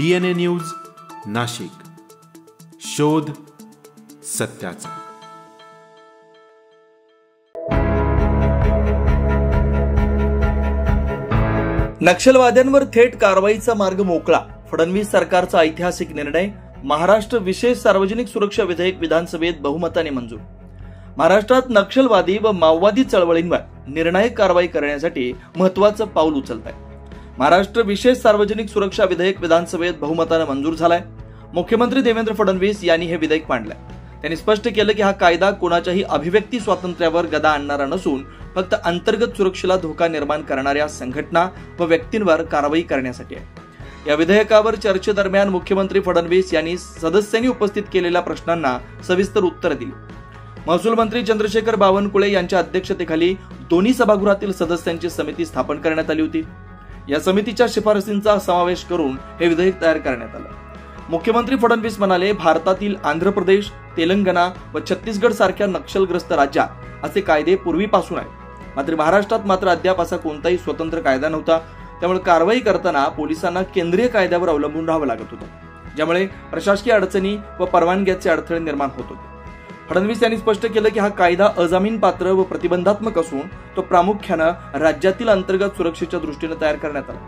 DNA news Nashik, शोध सत्याचा। नक्षलवाद्यांवर थेट कारवाईचा मार्ग मोकळा, फडणवीस सरकारचा ऐतिहासिक निर्णय। महाराष्ट्र विशेष सार्वजनिक सुरक्षा विधेयक विधानसभेत बहुमताने मंजूर। महाराष्ट्रात नक्षलवादी व माओवादी चळवळींवर निर्णायक कारवाई करण्यासाठी महत्त्वाचं पाऊल उचलत आहे। महाराष्ट्र विशेष सार्वजनिक सुरक्षा विधेयक विधानसभेत बहुमताने मंजूर झालाय। मुख्यमंत्री देवेंद्र फडणवीस यांनी हे विधेयक मांडलंय। त्यांनी स्पष्ट केलं की हा कायदा कोणाच्याही अभिव्यक्ती स्वातंत्र्यावर गदा आणणारा नसून फक्त अंतर्गत सुरक्षेला धोका निर्माण करणाऱ्या संघटना व व्यक्तींवर कारवाई करण्यासाठी आहे। या विधेयकावर चर्चेदरम्यान मुख्यमंत्री फडणवीस यांनी सदस्यांनी उपस्थित केलेल्या प्रश्नांना सविस्तर उत्तर दिली। महसूल मंत्री चंद्रशेखर बावनकुळे यांच्या अध्यक्षतेखाली दोन्ही सभागृहातील सदस्यांची समिती स्थापन करण्यात आली होती। या समितीच्या शिफारसींचा समावेश करून हे विधेयक तयार करण्यात आलं। मुख्यमंत्री फडणवीस म्हणाले, भारतातील आंध्र प्रदेश, तेलंगणा व छत्तीसगड सारख्या नक्षलग्रस्त राज्यात असे कायदे पूर्वीपासून आहेत, मात्र महाराष्ट्रात मात्र अद्याप असा कोणताही स्वतंत्र कायदा नव्हता। त्यामुळे कारवाई करताना पोलिसांना केंद्रीय कायद्यावर अवलंबून राहावं लागत होतं, ज्यामुळे प्रशासकीय अडचणी व परवानग्याचे अडथळे निर्माण होत होते। फडणवीस यांनी स्पष्ट केलं की हा कायदा अजामीनपात्र व प्रतिबंधात्मक असून तो प्रामुख्यानं राज्यातील अंतर्गत सुरक्षेच्या दृष्टीने तयार करण्यात आला।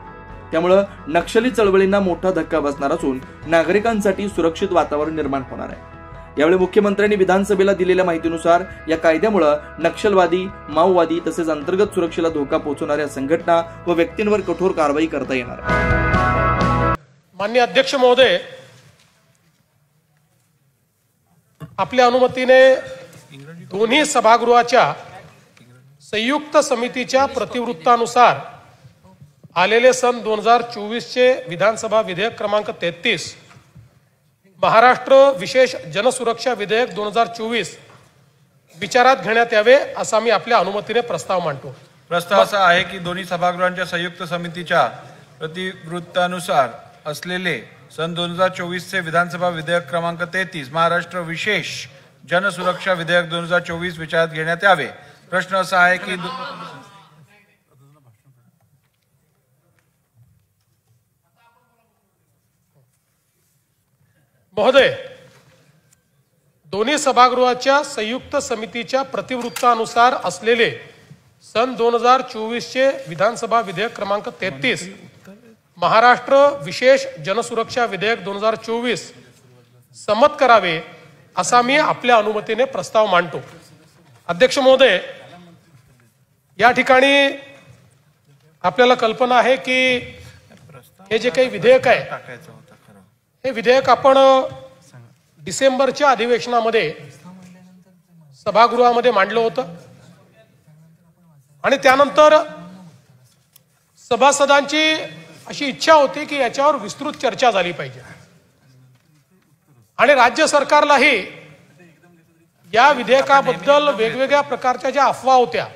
त्यामुळे नक्षली चळवळींना मोठा धक्का बसणार असून नागरिकांसाठी सुरक्षित वातावरण निर्माण होणार आहे। यावेळी मुख्यमंत्र्यांनी विधानसभेला दिलेल्या माहितीनुसार या कायद्यामुळे नक्षलवादी, माओवादी तसेच अंतर्गत सुरक्षेला धोका पोहोचवणाऱ्या संघटना व व्यक्तींवर कठोर कारवाई करता येणार आहे। माननीय अध्यक्ष महोदय, आपल्या अनुमतीने दोन्ही सभागृहाच्या संयुक्त समितीच्या प्रतिवृत्तानुसार आलेले सन 2024 चे विधानसभा विधेयक क्रमांक 33 महाराष्ट्र विशेष जनसुरक्षा विधेयक 2024 विचारात घेण्यात यावे असा मी आपल्या अनुमतीने प्रस्ताव मांडतो। प्रस्ताव असा आहे की दोन्ही सभागृहांच्या संयुक्त समितीच्या प्रतिवृत्तानुसार असलेले सन 2024 चे विधानसभा विधेयक क्रमांक 33 महाराष्ट्र विशेष जनसुरक्षा विधेयक 2024 विचारात घेण्यात यावे। प्रश्न असा आहे की महोदय, दोन्ही सभागृहाच्या संयुक्त समितीच्या प्रतिवृत्तानुसार असलेले सन 2024 चे विधानसभा विधेयक क्रमांक 33 महाराष्ट्र विशेष जनसुरक्षा विधेयक 2024 संमत करावे असा मी आपल्या अनुमतीने प्रस्ताव मांडतो। अध्यक्ष महोदय, या ठिकाणी आपल्याला कल्पना आहे की हे जे काही विधेयक आहे हे विधेयक आपण डिसेंबरच्या अधिवेशनामध्ये सभागृहामध्ये मांडलं होतं आणि त्यानंतर सभासदांची अशी इच्छा होती की याच्यावर विस्तृत चर्चा झाली पाहिजे आणि राज्य सरकारलाही या विधेयकाबद्दल वेगवेगळ्या प्रकारच्या ज्या अफवा होत्या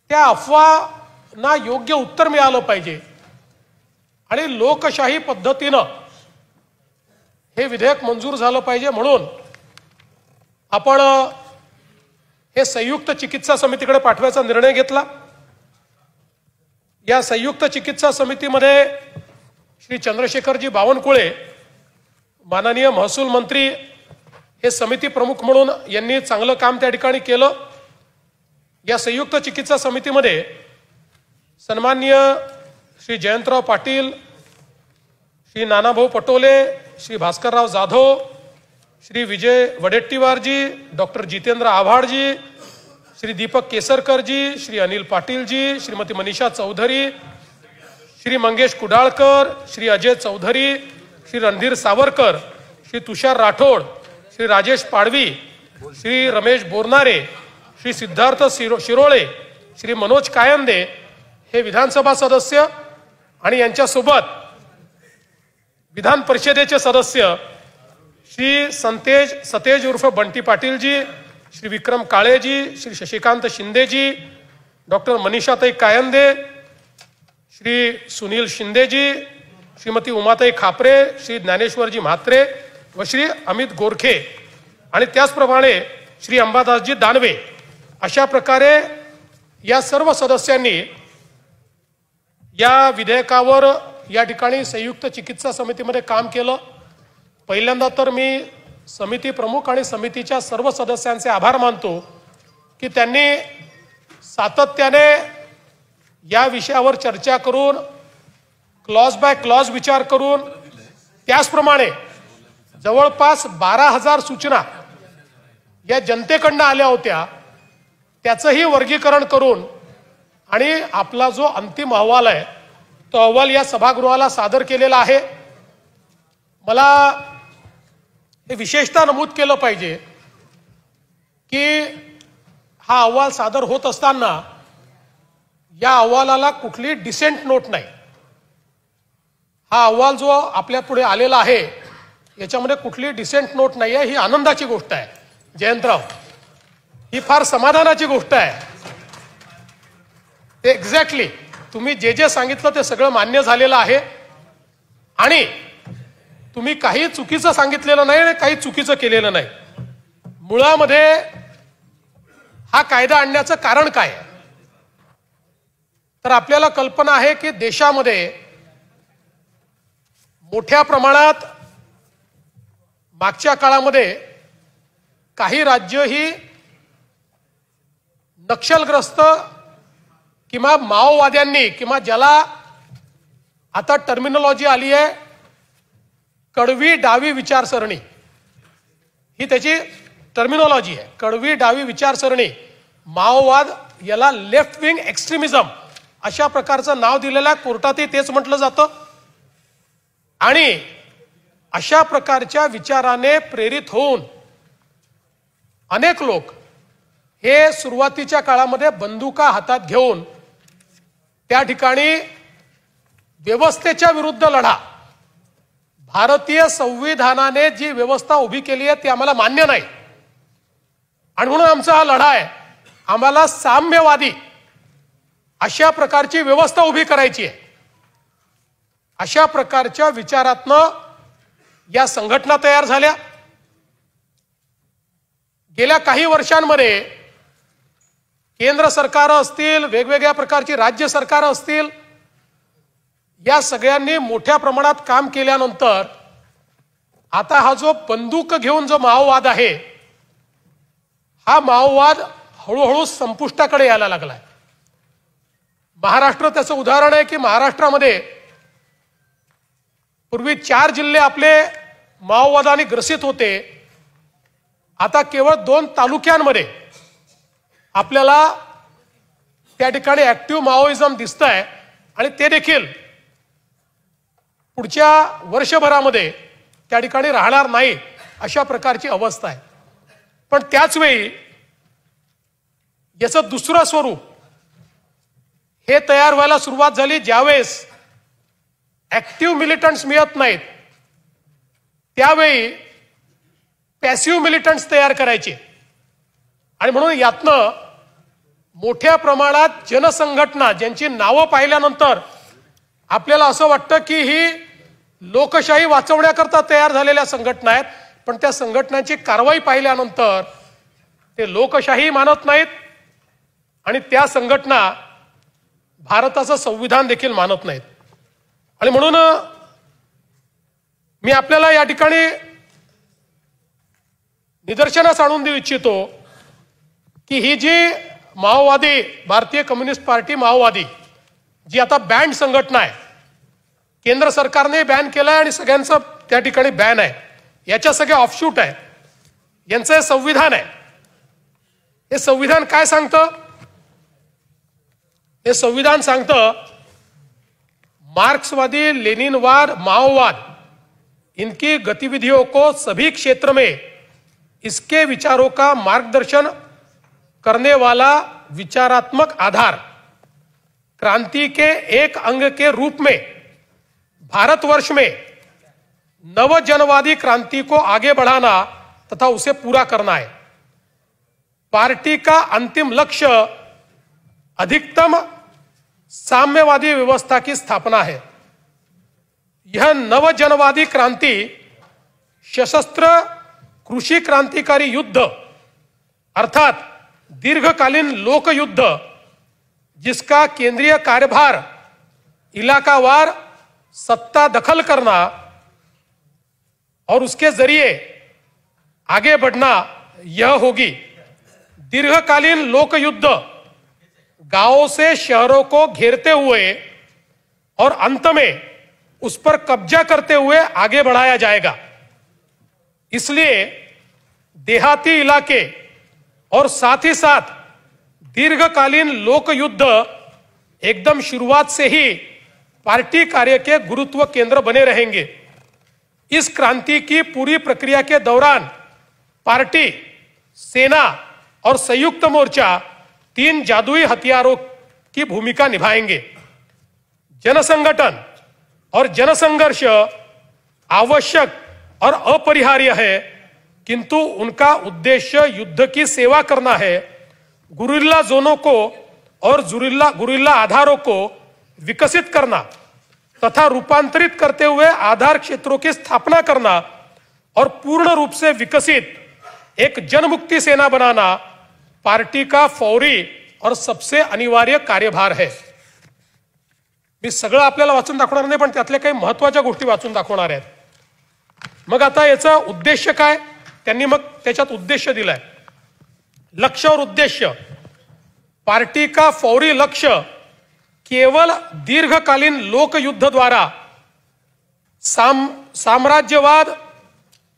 त्या अफवांना योग्य उत्तर मिळालं पाहिजे आणि लोकशाही पद्धतीनं हे विधेयक मंजूर झालं पाहिजे म्हणून आपण हे संयुक्त चिकित्सा समितीकडे पाठवायचा निर्णय घेतला। या संयुक्त चिकित्सा समितीमध्ये श्री चंद्रशेखरजी बावनकुळे माननीय महसूल मंत्री हे समिती प्रमुख म्हणून यांनी चांगलं काम त्या ठिकाणी केलं। या संयुक्त चिकित्सा समितीमध्ये सन्माननीय श्री जयंतराव पाटील, श्री नानाभाऊ पटोले, श्री भास्करराव जाधव, श्री विजय वडेट्टीवारजी, डॉक्टर जितेंद्र आव्हाडजी, श्री दीपक केसरकरजी, श्री अनिल पाटीलजी, श्रीमती मनीषा चौधरी, श्री मंगेश कुडाळकर, श्री अजय चौधरी, श्री रणधीर सावरकर, श्री तुषार राठोड, श्री राजेश पाडवी, श्री रमेश बोरनारे, श्री सिद्धार्थ शिरोळे, श्री मनोज कायंदे हे विधानसभा सदस्य आणि यांच्यासोबत विधान परिषदेचे सदस्य श्री सतेज उर्फ बंटी पाटीलजी, श्री विक्रम काळेजी, श्री शशिकांत शिंदेजी, डॉक्टर मनीषाताई कायंदे, श्री सुनील शिंदेजी, श्रीमती उमाताई खापरे, श्री ज्ञानेश्वरजी म्हात्रे व श्री अमित गोरखे आणि त्याचप्रमाणे श्री अंबादासजी दानवे अशा प्रकारे या सर्व सदस्यांनी या विधेयकावर या ठिकाणी संयुक्त चिकित्सा समितीमध्ये काम केलं। पहिल्यांदा तर मी समिती प्रमुख आणि समितीच्या सर्व सदस्यांचे आभार मानतो की त्यांनी सातत्याने या विषयावर चर्चा करून क्लॉज बाय क्लॉज विचार करून त्याचप्रमाणे जवळपास 12,000 सूचना या जनतेकडनं आल्या होत्या, त्याचंही वर्गीकरण करून आणि आपला जो अंतिम अहवाल आहे तो अहवाल या सभागृहाला सादर केलेला आहे। मला हे विशेषतः नमूद केलं पाहिजे की हा अहवाल सादर होत असताना या अहवालाला कुठली डिसेंट नोट नाही। हा अहवाल जो आपल्या पुढे आलेला आहे याच्यामध्ये कुठली डिसेंट नोट नाही आहे, ही आनंदाची गोष्ट आहे जयंतराव, ही फार समाधानाची गोष्ट आहे। एक्झॅक्टली तुम्ही जे जे सांगितलं ते सगळं मान्य झालेलं आहे आणि तुम्ही काही चुकीचं सांगितलेलं नाही आणि काही चुकीचं केलेलं नाही। मुळामध्ये हा कायदा आणण्याचं कारण काय आहे तर आपल्याला कल्पना आहे की देशामध्ये मोठ्या प्रमाणात मागच्या काळामध्ये काही राज्य ही नक्षलग्रस्त किंवा माओवाद्यांनी किंवा ज्याला आता टर्मिनॉलॉजी आली आहे कडवी डावी विचारसरणी, ही त्याची टर्मिनॉलॉजी आहे, कडवी डावी विचारसरणी, माओवाद, याला लेफ्ट विंग एक्स्ट्रीमिझम अशा प्रकारचं नाव दिलेलं कोर्टातही तेच म्हटलं जातं। आणि अशा प्रकारच्या विचाराने प्रेरित होऊन अनेक लोक हे सुरुवातीच्या काळामध्ये बंदुका हातात घेऊन त्या ठिकाणी व्यवस्थेच्या विरुद्ध लढा, भारतीय संविधानाने जी व्यवस्था उभी केली आहे ती आम्हाला मान्य नाही आणि म्हणून आमचा हा लढा आहे, आम्हाला साम्यवादी अशा प्रकारची व्यवस्था उभी करायची आहे। अशा प्रकारच्या विचारातनं या संघटना तयार झाल्या। गेल्या काही वर्षांमध्ये केंद्र सरकार असतील, वेगवेगळ्या प्रकारची राज्य सरकार असतील, या सगळ्यांनी मोठ्या प्रमाणात काम केल्यानंतर आता हा जो बंदूक घेऊन जो माओवाद आहे हा माओवाद हळूहळू संपुष्टाकडे यायला लागलाय। महाराष्ट्र त्याचं उदाहरण आहे की महाराष्ट्रामध्ये पूर्वी 4 जिल्हे आपले माओवादाने ग्रसित होते, आता केवळ 2 तालुक्यांमध्ये आपल्याला त्या ठिकाणी ऍक्टिव्ह माओइझम दिसतंय आणि ते देखील पुढच्या वर्षभरामध्ये त्या ठिकाणी राहणार नाही अशा प्रकारची अवस्था आहे। पण त्याच वेळी याचं दुसरं स्वरूप हे तयार व्हायला सुरुवात झाली ज्यावेळेस ऍक्टिव्ह मिलिटंट्स मिळत नाहीत, त्यावेळी पॅसिव्ह मिलिटंट्स तयार करायचे आणि म्हणून यातनं मोठ्या प्रमाणात जनसंघटना ज्यांची नावं पाहिल्यानंतर आपल्याला असं वाटतं की ही लोकशाही वाचवण्याकरता तयार झालेल्या संघटना आहेत, पण त्या संघटनांची कारवाई पाहिल्यानंतर ते लोकशाही मानत नाहीत आणि त्या संघटना भारताचं संविधान देखील मानत नाहीत। आणि म्हणून मी आपल्याला या ठिकाणी निदर्शनास आणून देऊ इच्छितो की ही जी माओवादी भारतीय कम्युनिस्ट पार्टी माओवादी जी आता बॅन्ड संघटना आहे, केंद्र सरकारने बॅन केलाय आणि सगळ्यांचं त्या ठिकाणी बॅन आहे, याच्या सगळे ऑफशूट आहे, यांचं संविधान आहे। हे संविधान काय सांगतं? हे संविधान सांगतं मार्क्सवादी लेनिनवाद माओवाद इनकी गतिविधियों को सभी क्षेत्र में इसके विचारों का मार्गदर्शन करने वाला विचारात्मक आधार क्रांति के एक अंग के रूप में भारतवर्ष में नवजनवादी क्रांति को आगे बढ़ाना तथा उसे पूरा करना है। पार्टी का अंतिम लक्ष्य अधिकतम साम्यवादी व्यवस्था की स्थापना है। यह नवजनवादी क्रांति सशस्त्र कृषि क्रांतिकारी युद्ध अर्थात दीर्घकालीन लोक युद्ध जिसका केंद्रीय कार्यभार इलाकावार सत्ता दखल करना और उसके जरिए आगे बढ़ना यह होगी। दीर्घकालीन लोकयुद्ध गांवों से शहरों को घेरते हुए और अंत में उस पर कब्जा करते हुए आगे बढ़ाया जाएगा। इसलिए देहाती इलाके और साथ ही साथ दीर्घकालीन लोकयुद्ध एकदम शुरुआत से ही पार्टी कार्य के गुरुत्व केंद्र बने रहेंगे। इस क्रांति की पूरी प्रक्रिया के दौरान पार्टी, सेना और संयुक्त मोर्चा 3 जादुई हथियारों की भूमिका निभाएंगे। जनसंगठन और जनसंघर्ष आवश्यक और अपरिहार्य है, किंतु उनका उद्देश्य युद्ध की सेवा करना है। गुरिल्ला जोनों को और गुरिल्ला आधारों को विकसित करना तथा रूपांतरित करते हुए आधार क्षेत्रों की स्थापना करना और पूर्ण रूप से विकसित एक जनमुक्ति सेना बनाना पार्टी का फौरी और सबसे अनिवार्य कार्यभार है। मी सगळं आपल्याला वाचून दाखवणार नाही, पण त्यातल्या काही महत्त्वाच्या गोष्टी वाचून दाखवणार आहेत। मग आता याचा उद्देश काय, त्यांनी मग त्याच्यात उद्देश दिलाय। लक्ष्य और उद्देश्य, पार्टी का फौरी लक्ष्य केवल दीर्घकालीन लोकयुद्ध द्वारा साम्राज्यवाद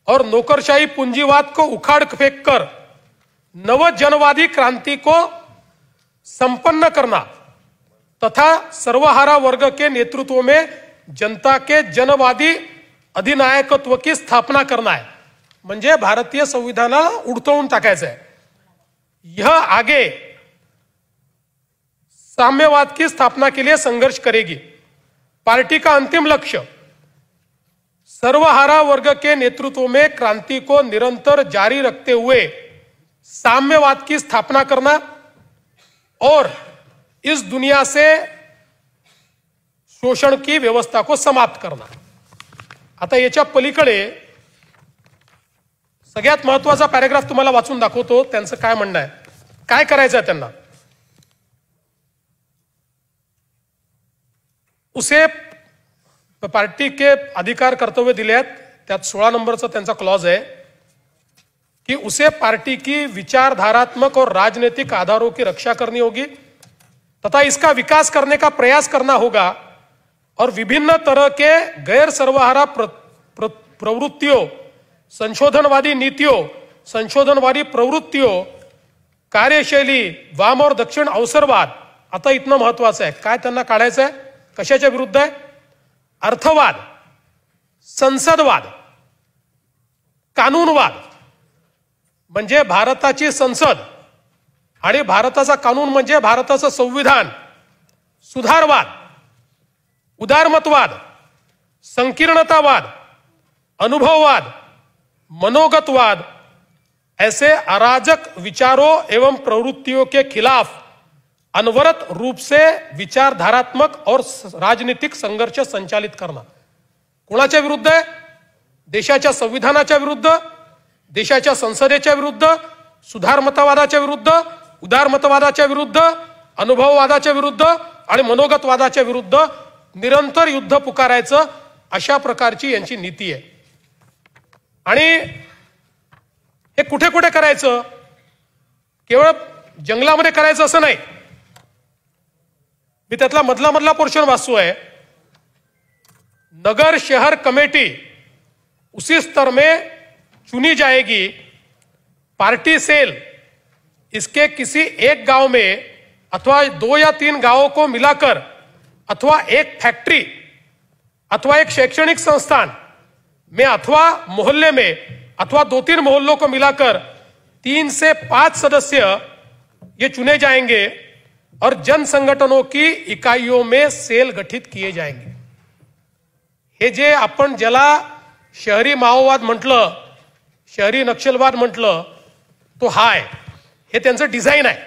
और नौकरशाही पूंजीवाद को उखाड़ फेंक कर नव जनवादी क्रांति को संपन्न करना तथा सर्वहारा वर्ग के नेतृत्व में जनता के जनवादी अधिनायकत्व की स्थापना करना है। म्हणजे भारतीय संविधानाला उडतवून टाकायचं आहे। यह आगे साम्यवाद की स्थापना के लिए संघर्ष करेगी। पार्टी का अंतिम लक्ष्य सर्वहारा वर्ग के नेतृत्व में क्रांति को निरंतर जारी रखते हुए साम्यवाद की स्थापना करना और इस दुनिया से शोषण की व्यवस्था को समाप्त करना। आता याच्या पलीकडे सगळ्यात महत्त्वाचा पॅराग्राफ तुम्हाला वाचून दाखवतो, त्यांचं काय म्हणणं आहे, काय करायचं आहे त्यांना। उसे पार्टी के अधिकार कर्तव्य दिले आहेत, त्यात 16 नंबरचा त्यांचा क्लॉज है कि उसे पार्टी की विचारधारात्मक और राजनीतिक आधारों की रक्षा करनी होगी तथा इसका विकास करने का प्रयास करना होगा और विभिन्न तरह के गैर सर्वहारा प्रवृत्तियों, संशोधनवादी नीतियों, संशोधनवादी प्रवृत्तियों, कार्यशैली, वाम और दक्षिण अवसरवाद, आता इतना महत्वाचं आहे, काय त्यांना काढायचं आहे, कशाच्या विरुद्ध आहे, अर्थवाद, संसदवाद, कानूनवाद, म्हणजे भारताची संसद आणि भारताचा कानून म्हणजे भारताचं संविधान, सुधारवाद, उदारमतवाद, संकीर्णतावाद, अनुभववाद, मनोगतवाद, ऐसे अराजक विचारों एवं प्रवृत्तियों के खिलाफ अनवरत रूप से विचारधारात्मक और राजनीतिक संघर्ष संचालित करना। कोणाच्या विरुद्ध आहे, देशाच्या संविधानाच्या विरुद्ध, देशाच्या संसदेच्या विरुद्ध, सुधारमतवादाच्या विरुद्ध, उदारमतवादाच्या विरुद्ध, अनुभववादाच्या विरुद्ध आणि मनोगतवादाच्या विरुद्ध निरंतर युद्ध पुकारायचं, अशा प्रकारची यांची नीती आहे। आणि हे कुठे कुठे करायचं, केवळ जंगलामध्ये करायचं असं नाही। मी त्यातला मधला पोर्शन वाचतोय। नगर शहर कमेटी उसी स्तर में चुनी जाएगी। पार्टी सेल इसके किसी एक गांव में अथवा 2 या 3 गांवों को मिलाकर अथवा एक फैक्ट्री अथवा एक शैक्षणिक संस्थान में अथवा मोहल्ले में अथवा 2-3 मोहल्लों को मिलाकर 3 से 5 सदस्य ये चुने जाएंगे और जन संगठनों की इकाइयों में सेल गठित किए जाएंगे। हे जे आपण ज्याला शहरी माओवाद म्हटलं, शहरी नक्षलवाद म्हटलं, तो हा आहे, हे त्यांचं डिझाइन आहे।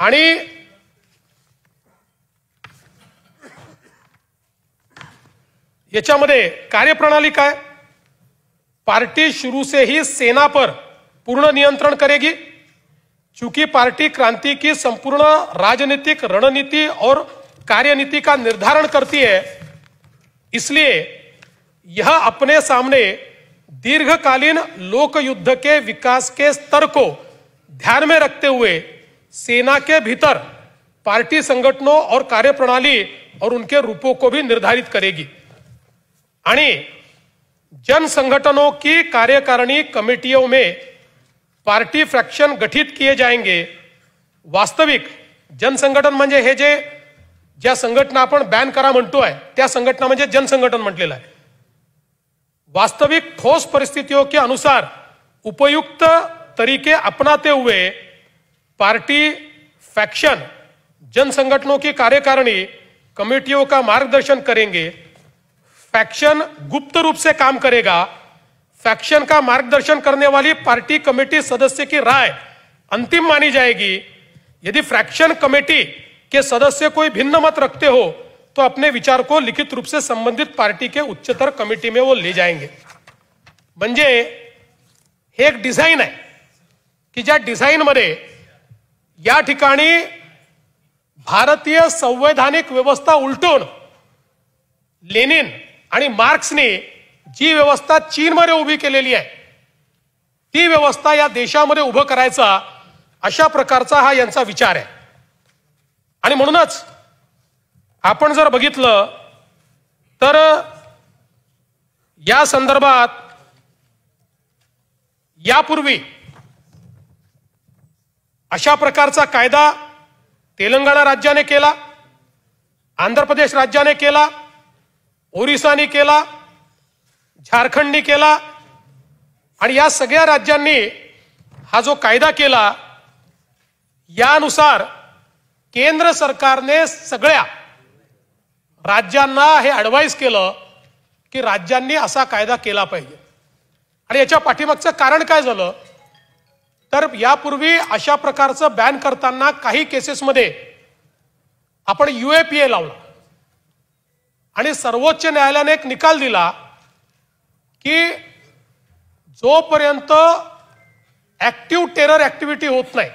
आणि याच्यामध्ये कार्यप्रणाली काय, पार्टी शुरू से ही सेना पर पूर्ण नियंत्रण करेगी। चूंकि पार्टी क्रांति की संपूर्ण राजनीतिक रणनीति और कार्यनीति का निर्धारण करती है, इसलिए यह अपने सामने दीर्घकालीन लोक युद्ध के विकास के स्तर को ध्यान में रखते हुए सेना के भीतर पार्टी संगठनों और कार्यप्रणाली और उनके रूपों को भी निर्धारित करेगी आणि जन संगठनों की कार्यकारिणी कमेटियों में पार्टी फ्रॅक्शन गठित किए जाएंगे। वास्तविक जनसंघटन म्हणजे हे जे ज्या संघटना आपण बॅन करा म्हणतोय त्या संघटना म्हणजे जनसंघटन म्हटलेलं आहे। वास्तविक ठोस परिस्थितियों के अनुसार उपयुक्त तरीके अपनाते हुए पार्टी फैक्शन जन संगठनों की कार्यकारिणी कमेटियों का मार्गदर्शन करेंगे। फैक्शन गुप्त रूप से काम करेगा। फैक्शन का मार्गदर्शन करने वाली पार्टी कमेटी सदस्य की राय अंतिम मानी जाएगी। यदि फ्रैक्शन कमेटी के सदस्य कोई भिन्न मत रखते हो तो अपने विचार को लिखित रूप से संबंधित पार्टी के उच्चतर कमिटी में वो ले जाएंगे। म्हणजे हे एक डिझाईन आहे की ज्या डिझाईन मध्ये या ठिकाणी भारतीय संवैधानिक व्यवस्था उलटून लेनिन आणि मार्क्सने जी व्यवस्था चीनमध्ये उभी केलेली आहे ती व्यवस्था या देशामध्ये उभं करायचा अशा प्रकारचा हा यांचा विचार आहे। आणि म्हणूनच आपण जर बघितलं तर या संदर्भात यापूर्वी अशा प्रकारचा कायदा तेलंगणा राज्याने केला, आंध्र प्रदेश राज्याने केला, ओरिसाने केला, झारखंडने केला आणि या सगळ्या राज्यांनी हा जो कायदा केला यानुसार केंद्र सरकारने सगळ्या राज्यांना हे ॲडवाइस केलं की राज्यांनी असा कायदा केला पाहिजे। आणि याच्या पाठीमागचं कारण काय झालं तर यापूर्वी अशा प्रकारचं बॅन करताना काही केसेसमध्ये आपण UAPA लावला आणि सर्वोच्च न्यायालयाने एक निकाल दिला की जोपर्यंत ऍक्टिव्ह टेरर ऍक्टिव्हिटी होत नाही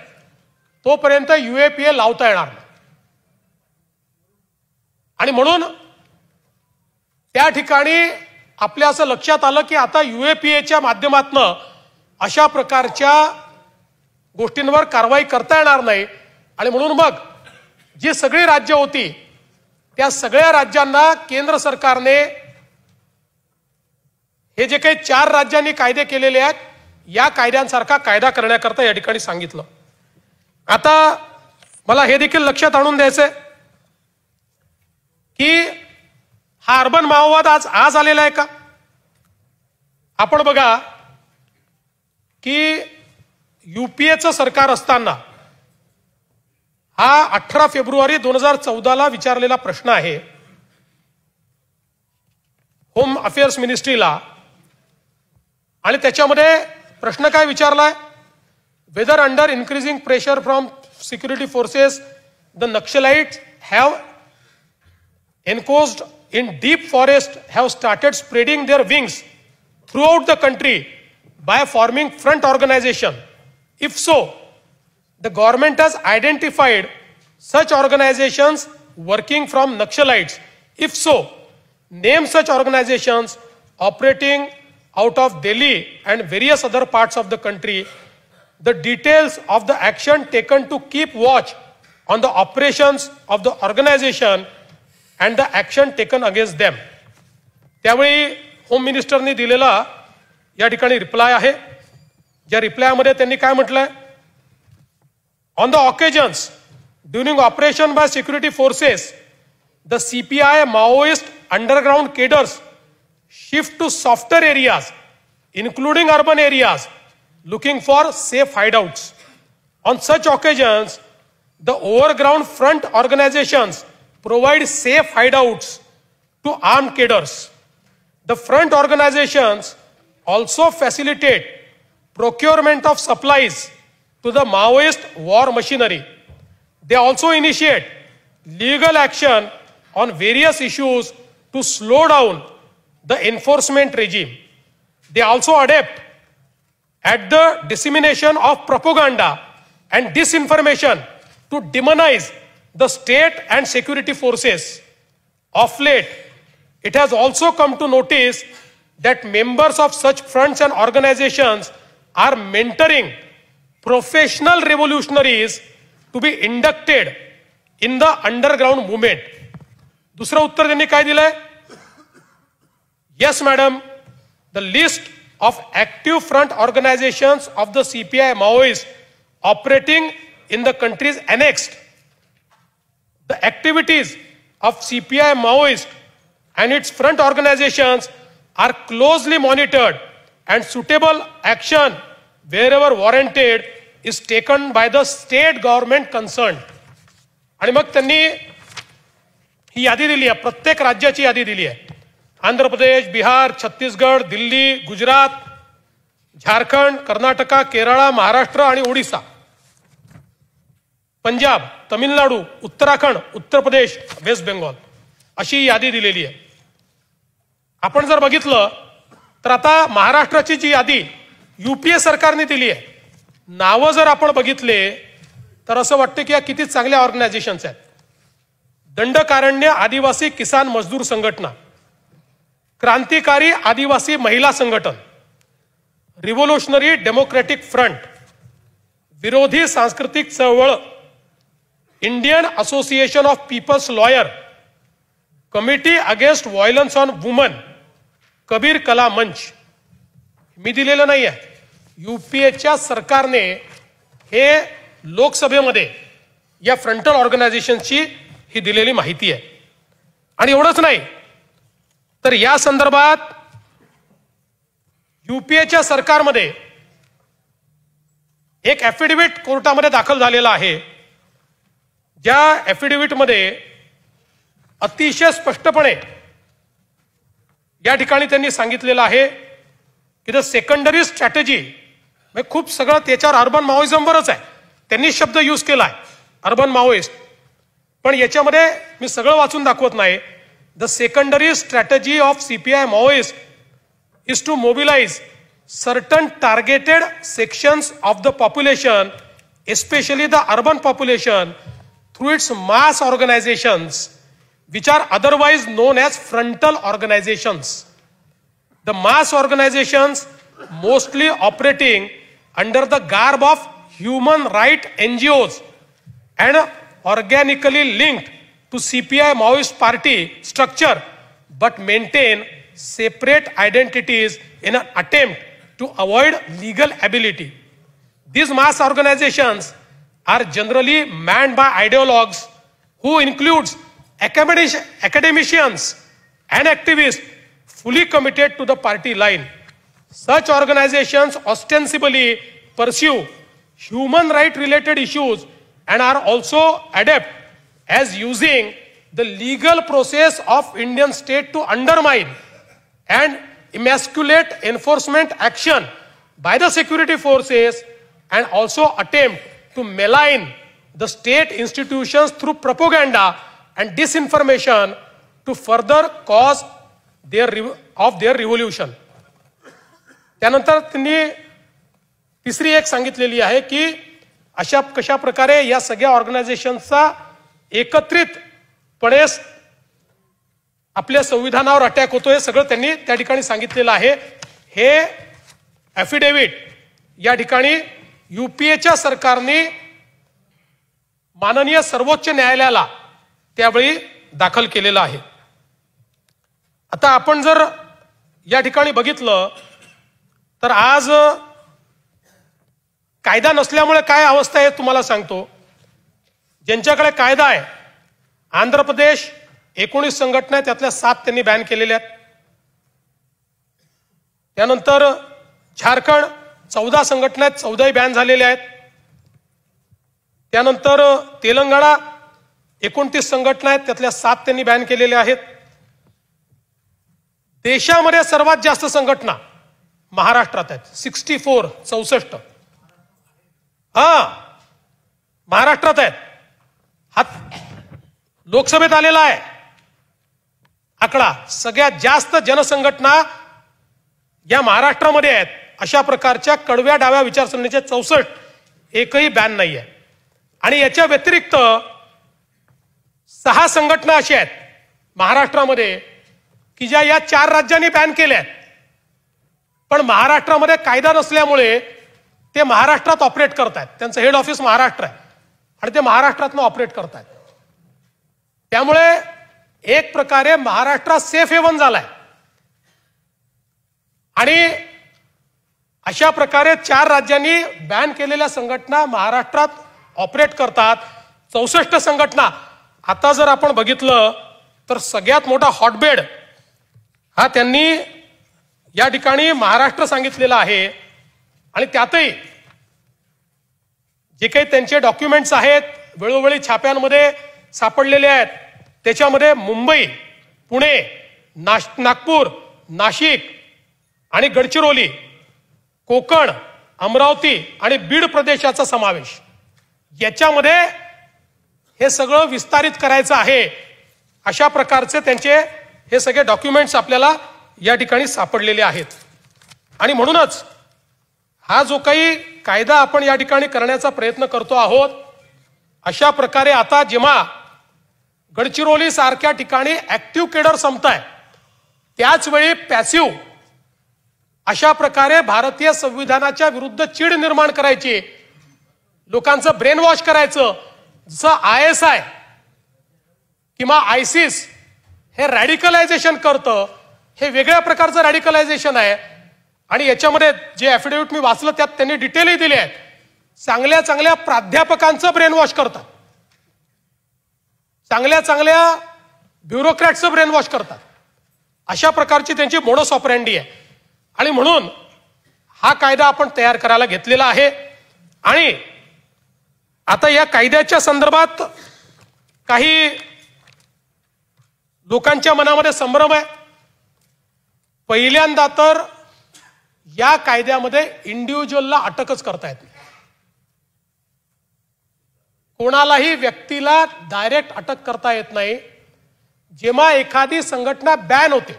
तोपर्यंत UAPA लावता येणार नाही। आणि म्हणून त्या ठिकाणी आपल्या असं लक्षात आलं की आता UAPAच्या माध्यमातून अशा प्रकारच्या गोष्टींवर कारवाई करता येणार नाही। आणि म्हणून मग जी सगळी राज्य होती त्या सगळ्या राज्यांना केंद्र सरकारने हे जे काही 4 राज्यांनी कायदे केलेले आहेत या कायद्यांसारखा कायदा करण्याकरता या ठिकाणी सांगितलं। आता मला हे देखील लक्षात आणून द्यायचंय की हा अर्बन माओवाद आज आलेला आहे का? आपण बघा की UPAचं सरकार असताना हा 18 फेब्रुवारी 2014 विचारलेला प्रश्न आहे होम अफेअर्स मिनिस्ट्रीला आणि त्याच्यामध्ये प्रश्न काय विचारलाय whether under increasing pressure from security forces the Naxalites have enclosed in deep forest have started spreading their wings throughout the country by forming front organization. If so, the government has identified such organizations working from Naxalites. If so, name such organizations operating out of Delhi and various other parts of the country. The details of the action taken to keep watch on the operations of the organization and the action taken against them. त्यावेळी home मिनिस्टरनी दिलेला या ठिकाणी reply आहे ज्या रिप्लायमध्ये त्यांनी काय म्हटलंय on the occasions during operation by security forces the CPI Maoist underground cadres shift to softer areas including urban areas looking for safe hideouts. On such occasions the overground front organizations provide safe hideouts to armed cadres. The front organizations also facilitate procurement of supplies to the Maoist war machinery. They also initiate legal action on various issues to slow down the enforcement regime. They also adept at the dissemination of propaganda and disinformation to demonize the state and security forces. Of late, it has also come to notice that members of such fronts and organizations are mentoring professional revolutionaries to be inducted in the underground movement. दुसरं उत्तर त्यांनी काय दिलंय? Yes, madam, the list of active front organizations of the CPI Maoists operating in the country is annexed. The activities of CPI Maoist and its front organizations are closely monitored and suitable action wherever warranted is taken by the state government concerned. आणि मग त्यांनी ही यादी दिली आहे, प्रत्येक राज्याची यादी दिली आहे. आंध्र प्रदेश, बिहार, छत्तीसगड, दिल्ली, गुजरात, झारखंड, कर्नाटका, केरळ, महाराष्ट्र आणि ओडिसा, पंजाब, तमिळनाडू, उत्तराखंड, उत्तर प्रदेश, वेस्ट बेंगॉल अशी यादी दिलेली आहे. आपण जर बघितलं तर आता महाराष्ट्राची जी यादी यूपीए सरकारने दिली आहे, नावं जर आपण बघितले तर असं वाटतं की या किती चांगल्या ऑर्गनायझेशन्स आहेत. दंडकारण्य आदिवासी किसान मजदूर संघटना, क्रांतिकारी आदिवासी महिला संघटन, रिव्होल्युशनरी डेमोक्रेटिक फ्रंट, विरोधी सांस्कृतिक चळवळ, Indian association of people's lawyer, committee against violence on women, Kabir Kala Manch. मी दिलेलं नाही आहे, यूपीएच्या सरकारने हे लोकसभेमध्ये या फ्रंटल ऑर्गनायझेशनची ही दिलेली माहिती आहे. आणि एवढंच नाही तर या संदर्भात यूपीएच्या सरकारमध्ये एक ॲफिडेव्हिट कोर्टामध्ये दाखल झालेला आहे. ज्या ॲफिडेव्हिटमध्ये अतिशय स्पष्टपणे या ठिकाणी त्यांनी सांगितलेलं आहे की द सेकंडरी स्ट्रॅटेजी, म्हणजे खूप सगळं त्याच्यावर अर्बन माओइझमवरच आहे, त्यांनी शब्द यूज केलाय अर्बन माओइस्ट, पण याच्यामध्ये मी सगळं वाचून दाखवत नाही. The secondary strategy of CPI Maoist is to mobilise certain targeted sections of the population, especially the urban population, through its mass organizations which are otherwise known as frontal organizations. The mass organizations mostly operating under the garb of human right NGOs and organically linked to CPI Maoist party structure but maintain separate identities in an attempt to avoid legal ability. These mass organizations are generally manned by ideologues who includes academicians and activists fully committed to the party line. Such organizations ostensibly pursue human right related issues and are also adept as using the legal process of Indian state to undermine and emasculate enforcement action by the security forces and also attempt to malign the state institutions through propaganda and disinformation to further cause their revolution. त्यानंतर त्यांनी तिसरी एक सांगितलेली आहे की अशा कशा प्रकारे या सगळ्या ऑर्गनायझेशनचा एकत्रितपणे आपल्या संविधानावर अटॅक होतो, हे सगळं त्यांनी त्या ठिकाणी सांगितलेलं आहे. हे ॲफिडेव्हिट या ठिकाणी यूपीएच्या सरकारने माननीय सर्वोच्च न्यायालयाला त्यावेळी दाखल केलेला आहे. आता आपण जर या ठिकाणी बघितलं तर आज कायदा नसल्यामुळे काय अवस्था आहे तुम्हाला सांगतो. ज्यांच्याकडे कायदा आहे, आंध्र प्रदेश 19 संघटना आहेत, त्यातल्या 7 त्यांनी बॅन केलेल्या आहेत. त्यानंतर झारखंड 14 संघटना आहेत, 14 बॅन झालेल्या आहेत. त्यानंतर तेलंगणा 29 संघटना आहेत, त्यातल्या 7 त्यांनी बॅन केलेल्या आहेत. देशामध्ये सर्वात जास्त संघटना महाराष्ट्रात आहेत, 64. महाराष्ट्रात आहेत. हा लोकसभेत आलेला आहे आकडा. सगळ्यात जास्त जनसंघटना या महाराष्ट्रामध्ये आहेत. अशा प्रकारच्या कडव्या डाव्या विचारसरणीचे 64, एकही बॅन नाही आहे. आणि याच्या व्यतिरिक्त 6 संघटना अशा आहेत महाराष्ट्रामध्ये की ज्या या 4 राज्यांनी बॅन केल्या, पण महाराष्ट्रामध्ये कायदा नसल्यामुळे ते महाराष्ट्रात ऑपरेट करतायत. त्यांचं हेड ऑफिस महाराष्ट्र आहे आणि ते महाराष्ट्रातनं ऑपरेट करतायत. त्यामुळे एक प्रकारे महाराष्ट्र सेफ हेवन झालाय आणि अशा प्रकारे 4 राज्यांनी बॅन केलेल्या संघटना महाराष्ट्रात ऑपरेट करतात. 64 संघटना. आता जर आपण बघितलं तर सगळ्यात मोठा हॉटबेड हा त्यांनी या ठिकाणी महाराष्ट्र सांगितलेला आहे आणि त्यातही जे काही त्यांचे डॉक्युमेंट्स आहेत वेळोवेळी छाप्यांमध्ये सापडलेले आहेत, त्याच्यामध्ये मुंबई, पुणे, नागपूर, नाशिक आणि गडचिरोली, कोकण, अमरावती आणि बीड प्रदेशाचा समावेश. याच्यामध्ये हे सगळं विस्तारित करायचं आहे. अशा प्रकारचे त्यांचे हे सगळे डॉक्युमेंट्स आपल्याला या ठिकाणी सापडलेले आहेत. आणि म्हणूनच हा जो काही कायदा आपण या ठिकाणी करण्याचा प्रयत्न करतो आहोत, अशा प्रकारे आता जेव्हा गडचिरोली सारख्या ठिकाणी ऍक्टिव्ह केडर संपताय, त्याच वेळी पॅसिव्ह अशा प्रकारे भारतीय संविधानाच्या विरुद्ध चीड निर्माण करायची, लोकांचं ब्रेन वॉश करायचं. जसं ISI किंवा ISIS हे रॅडिकलायझेशन करतं, हे वेगळ्या प्रकारचं रॅडिकलायझेशन आहे. आणि याच्यामध्ये जे ऍफिडेव्हिट मी वाचलं त्यात त्यांनी डिटेलही दिले आहेत. चांगल्या चांगल्या प्राध्यापकांचं ब्रेन वॉश करतात, चांगल्या चांगल्या ब्युरोक्रॅटचं ब्रेन वॉश करतात. अशा प्रकारची त्यांची मोडस ऑपरँडी आहे. आणि म्हणून हा कायदा आपण तयार करायला घेतलेला आहे. आणि आता या कायद्याच्या संदर्भात काही लोकांच्या मनामध्ये संभ्रम आहे. पहिल्यांदा तर या कायद्यामध्ये इंडिव्हिज्युअलला अटकच करता येत नाही. कोणालाही व्यक्तीला डायरेक्ट अटक करता येत नाही. जेव्हा एखादी संघटना बॅन होते,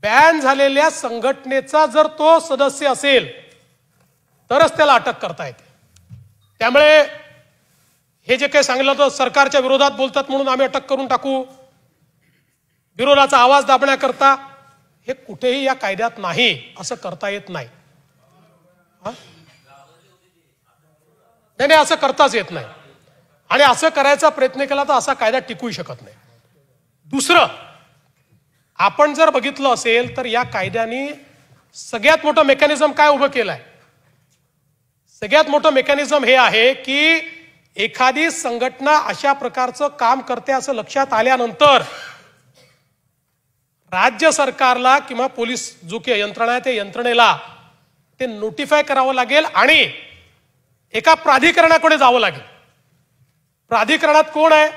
बॅन झालेल्या संघटनेचा जर तो सदस्य असेल तरच त्याला अटक करता येते. त्यामुळे हे जे काही सांगितलं होतं सरकारच्या विरोधात बोलतात म्हणून आम्ही अटक करून टाकू, विरोधाचा आवाज दाबण्याकरता, हे कुठेही या कायद्यात नाही. असं करता येत नाही. नाही, असं करताच येत नाही. आणि असं करायचा प्रयत्न केला तर असा कायदा टिकू शकत नाही. दुसरं, आपण जर बघितलं असेल तर या कायद्याने सगळ्यात मोठं मेकॅनिझम काय उभं केलंय? सगळ्यात मोठं मेकॅनिझम हे आहे की एखादी संघटना अशा प्रकारचं काम करते असं लक्षात आल्यानंतर राज्य सरकारला किंवा पोलीस जो काही यंत्रणा आहे त्या यंत्रणेला ते नोटिफाय करावं लागेल आणि एका प्राधिकरणाकडे जावं लागेल. प्राधिकरणात कोण आहे?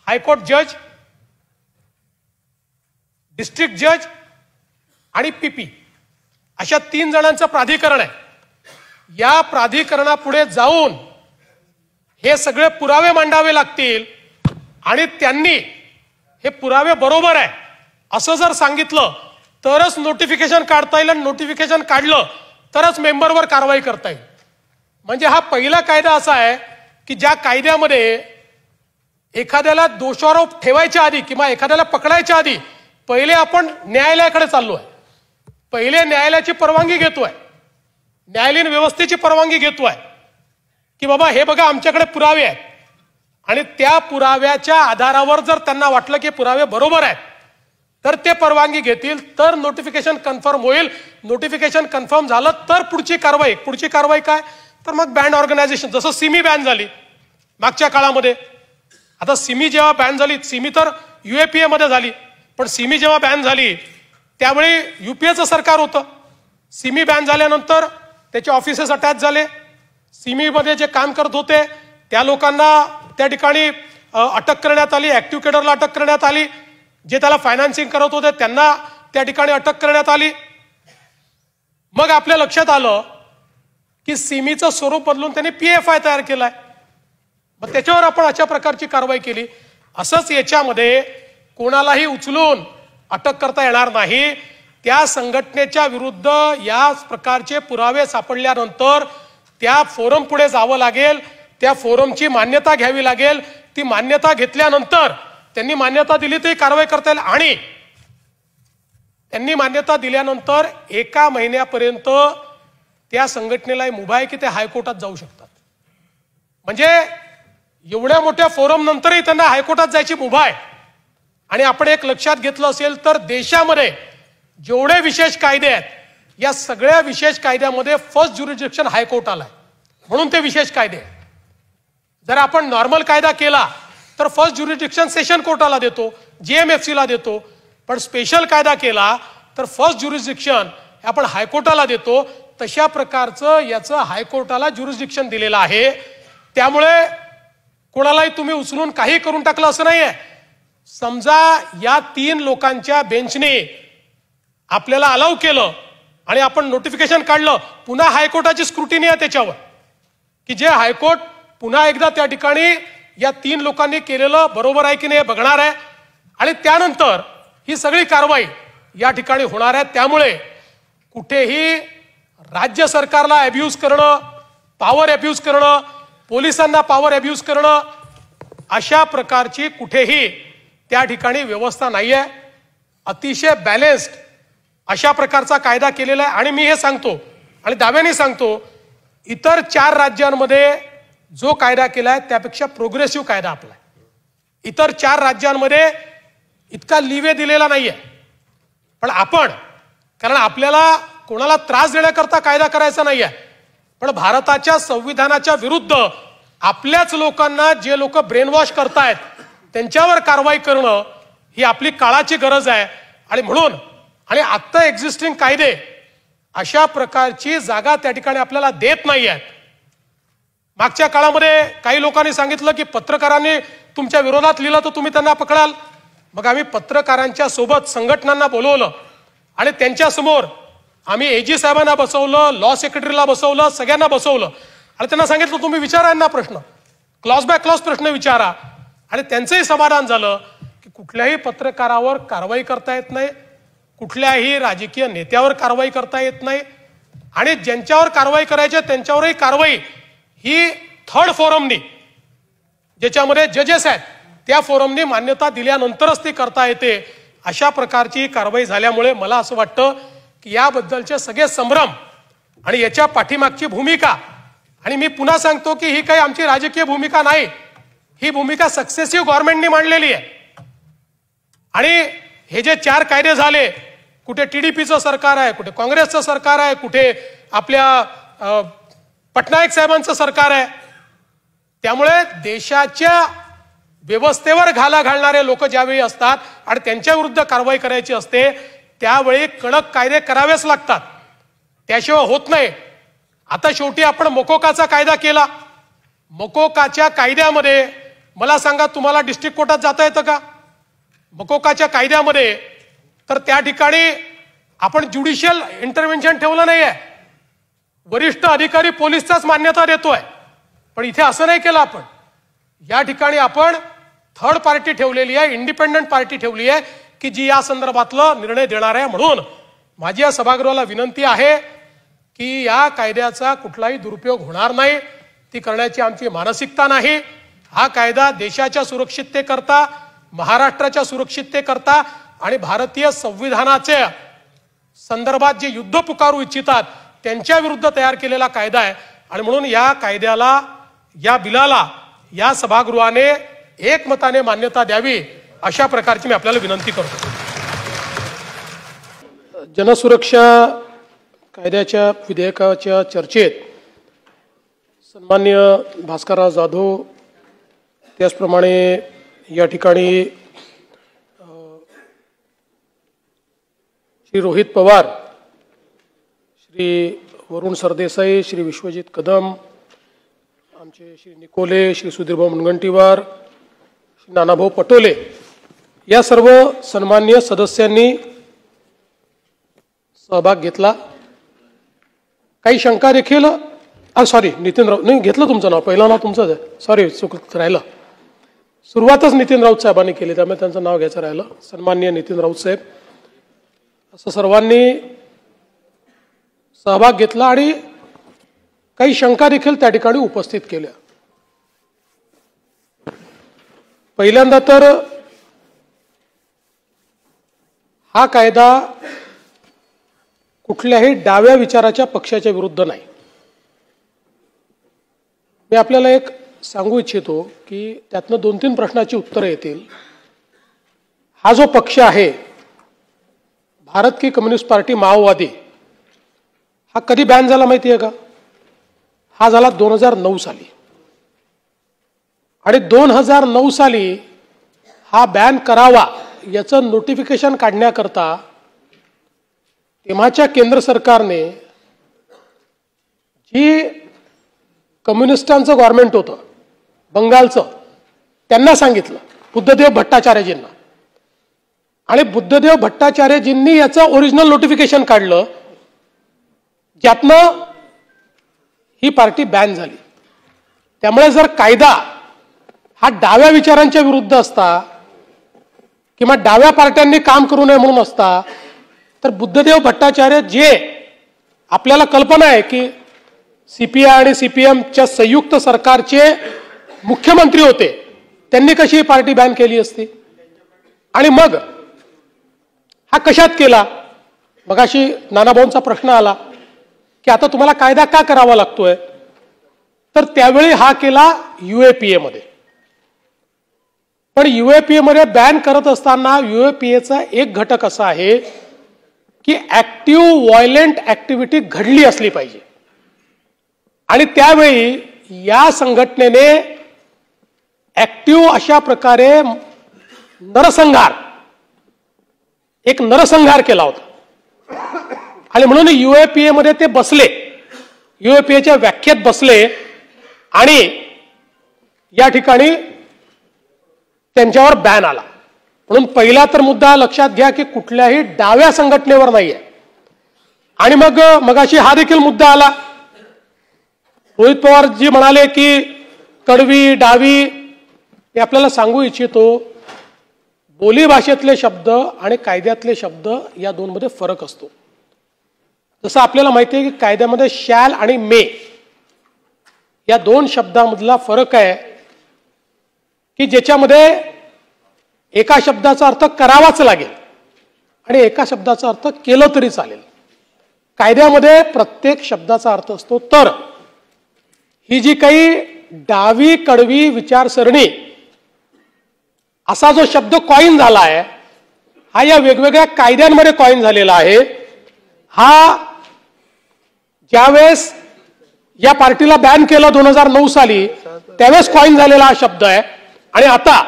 हायकोर्ट जज, डिस्ट्रिक्ट जज आणि PP अशा 3 जणांचं प्राधिकरण आहे. या प्राधिकरणापुढे जाऊन हे सगळे पुरावे मांडावे लागतील आणि त्यांनी हे पुरावे बरोबर आहे असं जर सांगितलं तरच नोटिफिकेशन काढता येईल. आणि नोटिफिकेशन काढलं तरच मेंबरवर कारवाई करता येईल. म्हणजे हा पहिला कायदा असा आहे की ज्या कायद्यामध्ये एखाद्याला दोषारोप ठेवायच्या आधी किंवा एखाद्याला पकडायच्या आधी पहिले आपण न्यायालयाकडे चाललोय, पहिले न्यायालयाची परवानगी घेतोय, न्यायालयीन व्यवस्थेची परवानगी घेतोय की बाबा हे बघा आमच्याकडे पुरावे आहेत. आणि त्या पुराव्याच्या आधारावर जर त्यांना वाटलं की पुरावे बरोबर आहेत तर ते परवानगी घेतील, तर नोटिफिकेशन कन्फर्म होईल. नोटिफिकेशन कन्फर्म झालं तर पुढची कारवाई काय? तर मग बॅन ऑर्गनायझेशन, जसं सिमी बॅन झाली मागच्या काळामध्ये. आता सिमी जेव्हा बॅन झाली, सिमी तर UAPA मध्ये झाली, पण सिमी जेव्हा बॅन झाली त्यावेळी UPAचं सरकार होतं. सिमी बॅन झाल्यानंतर त्याचे ऑफिसेस अटॅच झाले. सिमीमध्ये जे काम करत होते त्या लोकांना त्या ठिकाणी अटक करण्यात आली, ऍक्टिव्ह केडरला अटक करण्यात आली, जे त्याला फायनान्सिंग करत होते त्यांना त्या ठिकाणी अटक करण्यात आली. मग आपल्या लक्षात आलं की सिमीचं स्वरूप बदलून त्यांनी PFI तयार केलाय. मग त्याच्यावर आपण अशा प्रकारची कारवाई केली. असंच याच्यामध्ये कोणालाही उचलून अटक करता येणार नाही. त्या संघटनेच्या विरुद्ध या प्रकारचे पुरावे सापडल्यानंतर त्या फोरम पुढे जावं लागेल, त्या फोरमची मान्यता घ्यावी लागेल. ती मान्यता घेतल्यानंतर त्यांनी मान्यता दिली तर कारवाई करता येईल आणि त्यांनी मान्यता दिल्यानंतर 1 महिन्यापर्यंत त्या संघटनेला मुभा आहे की ते हायकोर्टात जाऊ शकतात. म्हणजे एवढ्या मोठ्या फोरम नंतरही त्यांना हायकोर्टात जायची मुभा आहे. आणि आपण एक लक्षात घेतलं असेल तर देशामध्ये जेवढे विशेष कायदे आहेत या सगळ्या विशेष कायद्यामध्ये फर्स्ट ज्युरिडिक्शन हायकोर्टाला आहे, म्हणून ते विशेष कायदे. जर आपण नॉर्मल कायदा केला तर फर्स्ट ज्युरिडिक्शन सेशन कोर्टाला देतो, जीएमएफसीला देतो. पण स्पेशल कायदा केला तर फर्स्ट ज्युरिडिक्शन आपण हायकोर्टाला देतो. तशा प्रकारचं याचं हायकोर्टाला ज्युरिडिक्शन दिलेलं आहे. त्यामुळे कोणालाही तुम्ही उचलून काही करून टाकलं असं नाहीये. समजा या 3 लोकांच्या बेंचने आपल्याला अलाउ केलं आणि आपण नोटिफिकेशन काढलं, पुन्हा हायकोर्टाची स्क्रुटिनी आहे त्याच्यावर की जे हायकोर्ट पुन्हा एकदा त्या ठिकाणी या 3 लोकांनी केलेलं बरोबर आहे की नाही बघणार आहे आणि त्यानंतर ही सगळी कारवाई या ठिकाणी होणार आहे. त्यामुळे कुठेही राज्य सरकारला अब्यूज करणं, पॉवर अब्यूज करणं, पोलिसांना पॉवर अब्यूज करणं अशा प्रकारची कुठेही त्या ठिकाणी व्यवस्था नाहीये. अतिशय बॅलेन्स्ड अशा प्रकारचा कायदा केलेला आहे. आणि मी हे सांगतो आणि दाव्याने सांगतो, इतर 4 राज्यांमध्ये जो कायदा केलाय त्यापेक्षा प्रोग्रेसिव्ह कायदा आपला आहे. इतर 4 राज्यांमध्ये इतका लिवे दिलेला नाहीये. पण आपण, कारण आपल्याला कोणाला त्रास देण्याकरता कायदा करायचा नाहीये, पण भारताच्या संविधानाच्या विरुद्ध आपल्याच लोकांना जे लोक ब्रेनवॉश करतायत त्यांच्यावर कारवाई करणं ही आपली काळाची गरज आहे. आणि म्हणून आणि आता एक्झिस्टिंग कायदे अशा प्रकारची जागा त्या ठिकाणी आपल्याला देत नाही आहेत. मागच्या काळामध्ये काही लोकांनी सांगितलं की पत्रकारांनी तुमच्या विरोधात लिहिलं तर तुम्ही त्यांना पकडाल. मग आम्ही पत्रकारांच्या सोबत संघटनांना बोलवलं आणि त्यांच्या समोर आम्ही एजी साहेबांना बसवलं, लॉ सेक्रेटरीला बसवलं, सगळ्यांना बसवलं आणि त्यांना सांगितलं तुम्ही विचारा यांना प्रश्न, क्लॉज बाय क्लॉज प्रश्न विचारा. आणि त्यांचंही समाधान झालं की कुठल्याही पत्रकारावर कारवाई करता येत नाही, कुठल्याही राजकीय नेत्यावर कारवाई करता येत नाही आणि ज्यांच्यावर कारवाई करायची त्यांच्यावरही कारवाई ही थर्ड फोरमनी, ज्याच्यामध्ये जजेस आहेत त्या फोरमनी मान्यता दिल्यानंतरच ती करता येते. अशा प्रकारची कारवाई झाल्यामुळे मला असं वाटतं की याबद्दलचे सगळे संभ्रम आणि याच्या पाठीमागची भूमिका, आणि मी पुन्हा सांगतो की ही काही आमची राजकीय भूमिका नाही, ही भूमिका सक्सेसिव्ह गव्हर्नमेंटनी मांडलेली आहे. आणि हे जे 4 कायदे झाले, कुठे टीडीपीचं सरकार आहे, कुठे काँग्रेसचं सरकार आहे, कुठे आपल्या पटनायक साहेबांचं सरकार आहे. त्यामुळे देशाच्या व्यवस्थेवर घाला घालणारे लोक ज्यावेळी असतात आणि त्यांच्या विरुद्ध कारवाई करायची असते त्यावेळी कडक कायदे करावेच लागतात, त्याशिवाय होत नाही. आता शेवटी आपण मकोकाचा कायदा केला. मकोकाच्या कायद्यामध्ये मला सांगा तुम्हाला डिस्ट्रिक्ट कोर्टात जाता येतं का? मकोकाच्या कायद्यामध्ये तर त्या ठिकाणी आपण ज्युडिशियल इंटरव्हेन्शन ठेवलं नाहीये, वरिष्ठ अधिकारी पोलिसचाच मान्यता देतोय. पण इथे असं नाही केलं आपण. या ठिकाणी आपण थर्ड पार्टी ठेवलेली आहे, इंडिपेंडंट पार्टी ठेवली आहे की जी या संदर्भातला निर्णय देणार आहे. म्हणून माझी या सभागृहाला विनंती आहे की या कायद्याचा कुठलाही दुरुपयोग होणार नाही, ती करण्याची आमची मानसिकता नाही. हा कायदा देशाच्या सुरक्षिततेकरता, महाराष्ट्राच्या सुरक्षिततेकरता आणि भारतीय संविधानाच्या संदर्भात जे युद्ध पुकारू इच्छितात त्यांच्या विरुद्ध तयार केलेला कायदा आहे. आणि म्हणून या कायद्याला, या बिलाला या सभागृहाने एकमताने मान्यता द्यावी अशा प्रकारची मी आपल्याला विनंती करतो. जनसुरक्षा कायद्याच्या विधेयकाच्या चर्चेत सन्माननीय भास्करराव जाधव, त्याचप्रमाणे या ठिकाणी श्री रोहित पवार, श्री वरुण सरदेसाई, श्री विश्वजित कदम, आमचे श्री निकोले, श्री सुधीरभाऊ मुनगंटीवार, श्री नानाभाऊ पटोले या सर्व सन्माननीय सदस्यांनी सहभाग घेतला. काही शंका देखील, सॉरी नितीन राऊत, नाही घेतलं तुमचं नाव, पहिलं नाव तुमचंच आहे, सॉरी चुकत राहिलं. सुरुवातच नितीन राऊत साहेबांनी केली त्यामुळे त्यांचं नाव घ्यायचं राहिलं. सन्माननीय नितीन राऊत साहेब असं सर्वांनी सहभाग घेतला आणि काही शंका देखील त्या ठिकाणी उपस्थित केल्या. पहिल्यांदा तर हा कायदा कुठल्याही डाव्या विचाराच्या पक्षाच्या विरुद्ध नाही. मी आपल्याला एक सांगू इच्छितो की त्यातनं 2-3 प्रश्नाची उत्तरं येतील. हा जो पक्ष आहे भारत की कम्युनिस्ट पार्टी माओवादी, हा कधी बॅन झाला माहिती आहे का? हा झाला 2009 साली. आणि 2009 साली हा बॅन करावा याचं नोटिफिकेशन काढण्याकरता तेव्हाच्या केंद्र सरकारने जी कम्युनिस्टांचं गव्हर्नमेंट होतं बंगालचं, त्यांना सांगितलं, बुद्धदेव भट्टाचार्यजींना. आणि बुद्धदेव भट्टाचार्यजींनी याचं ओरिजिनल नोटिफिकेशन काढलं, ज्यातनं ही पार्टी बॅन झाली. त्यामुळे जर कायदा हा डाव्या विचारांच्या विरुद्ध असता किंवा डाव्या पार्ट्यांनी काम करू नये म्हणून असता, तर बुद्धदेव भट्टाचार्य जे आपल्याला कल्पना आहे की सीपीआय आणि सीपीएमच्या संयुक्त सरकारचे मुख्यमंत्री होते, त्यांनी कशी ही पार्टी बॅन केली असती? आणि मग हा कशात केला? मगाशी नानाभाऊंचा प्रश्न आला की आता तुम्हाला कायदा का करावा लागतोय, तर त्यावेळी हा केला UAPA मध्ये. पण UAPA मध्ये बॅन करत असताना UAPAचा एक घटक असा आहे की ऍक्टिव्ह व्हायलेंट ऍक्टिव्हिटी घडली असली पाहिजे. आणि त्यावेळी या संघटनेने ऍक्टिव्ह अशा प्रकारे एक नरसंहार केला होता. आणि म्हणून UAPA मध्ये ते बसले, UAPAच्या व्याख्येत बसले आणि या ठिकाणी त्यांच्यावर बॅन आला. म्हणून पहिला तर मुद्दा लक्षात घ्या की कुठल्याही डाव्या संघटनेवर नाहीये. आणि मगाशी हा देखील मुद्दा आला, रोहित पवार जी म्हणाले की कडवी डावी. मी आपल्याला सांगू इच्छितो, बोली भाषेतले शब्द आणि कायद्यातले शब्द या दोनमध्ये फरक असतो. जसं आपल्याला माहिती आहे की कायद्यामध्ये शॅल आणि मे या 2 शब्दांमधला फरक आहे की ज्याच्यामध्ये एका शब्दाचा अर्थ करावाच लागेल आणि एका शब्दाचा अर्थ केलं तरी चालेल. कायद्यामध्ये प्रत्येक शब्दाचा अर्थ असतो. तर ही जी काही डावी कडवी विचारसरणी असा जो शब्द कॉइन झाला आहे, हा या वेगवेगळ्या कायद्यांमध्ये कॉइन झालेला आहे. हा ज्यावेळेस या पार्टीला बॅन केलं 2009 साली, त्यावेळेस कॉइन झालेला हा शब्द आहे. आणि आता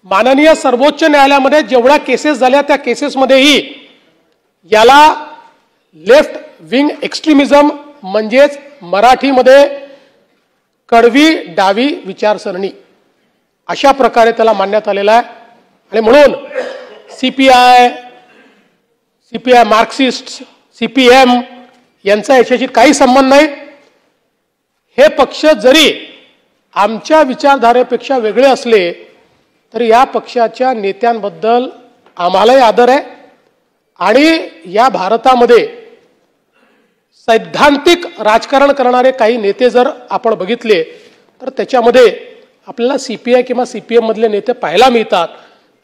माननीय सर्वोच्च न्यायालयामध्ये जेवढ्या केसेस झाल्या त्या केसेसमध्येही याला लेफ्ट विंग एक्स्ट्रीमिझम म्हणजेच मराठीमध्ये कडवी डावी विचारसरणी अशा प्रकारे त्याला मानण्यात आलेला आहे. आणि म्हणून सीपीआय मार्क्सिस्ट, CPM यांचा याच्याशी काही संबंध नाही. हे पक्ष जरी आमच्या विचारधारेपेक्षा वेगळे असले तरी या पक्षाच्या नेत्यांबद्दल आम्हालाही आदर आहे. आणि या भारतामध्ये सैद्धांतिक राजकारण करणारे काही नेते जर आपण बघितले तर त्याच्यामध्ये आपल्याला CPI किंवा CPM मधले नेते पाहायला मिळतात.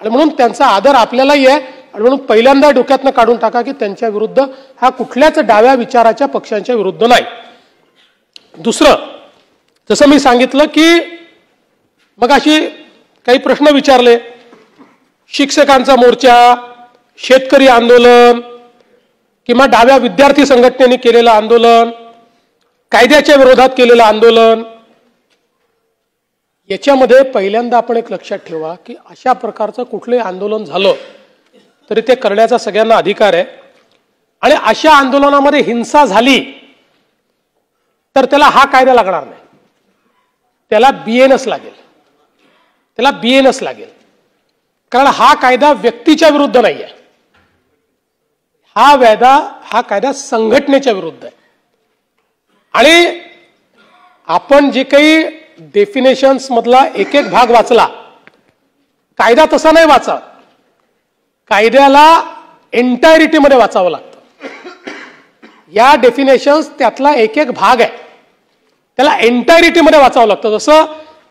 आणि म्हणून त्यांचा आदर आपल्यालाही आहे. आणि म्हणून पहिल्यांदा डोक्यातनं काढून टाका की त्यांच्या विरुद्ध हा कुठल्याच डाव्या विचाराच्या पक्षांच्या विरुद्ध नाही. दुसरं, जसं मी सांगितलं की मगाशी काही प्रश्न विचारले, शिक्षकांचा मोर्चा, शेतकरी आंदोलन किंवा डाव्या विद्यार्थी संघटनेने केलेलं आंदोलन, कायद्याच्या विरोधात केलेलं आंदोलन, याच्यामध्ये पहिल्यांदा आपण एक लक्षात ठेवा की अशा प्रकारचं कुठलंही आंदोलन झालं तरी ते करण्याचा सगळ्यांना अधिकार आहे. आणि अशा आंदोलनामध्ये हिंसा झाली तर त्याला हा कायदा लागणार नाही, त्याला BNS लागेल. कारण हा कायदा व्यक्तीच्या विरुद्ध नाही आहे, हा कायदा संघटनेच्या विरुद्ध आहे. आणि आपण जे काही डेफिनेशन्स मधला एक एक भाग वाचला, कायदा तसा नाही वाचा, कायद्याला एंटायरिटीमध्ये वाचावं लागतं. या डेफिनेशन्स त्यातला एक एक भाग आहे, त्याला एंटायरिटीमध्ये वाचावं लागतं. जसं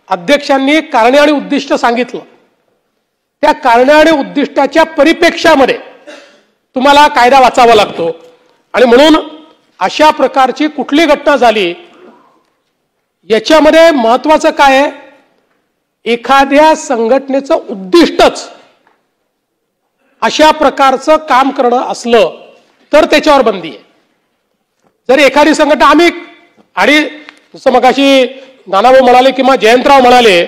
अध्यक्षांनी कारणे आणि उद्दिष्ट सांगितलं, त्या कारणे आणि उद्दिष्टाच्या परिप्रेक्ष्यामध्ये तुम्हाला कायदा वाचावा लागतो. आणि म्हणून अशा प्रकारची कुठली घटना झाली याच्यामध्ये महत्वाचं काय आहे, एखाद्या संघटनेचं उद्दिष्टच अशा प्रकारचं काम करणं असलं तर त्याच्यावर बंदी आहे. जर एखादी संघटना आम्ही, आणि जसं मगाशी नानाभाऊ म्हणाले किंवा जयंतराव म्हणाले,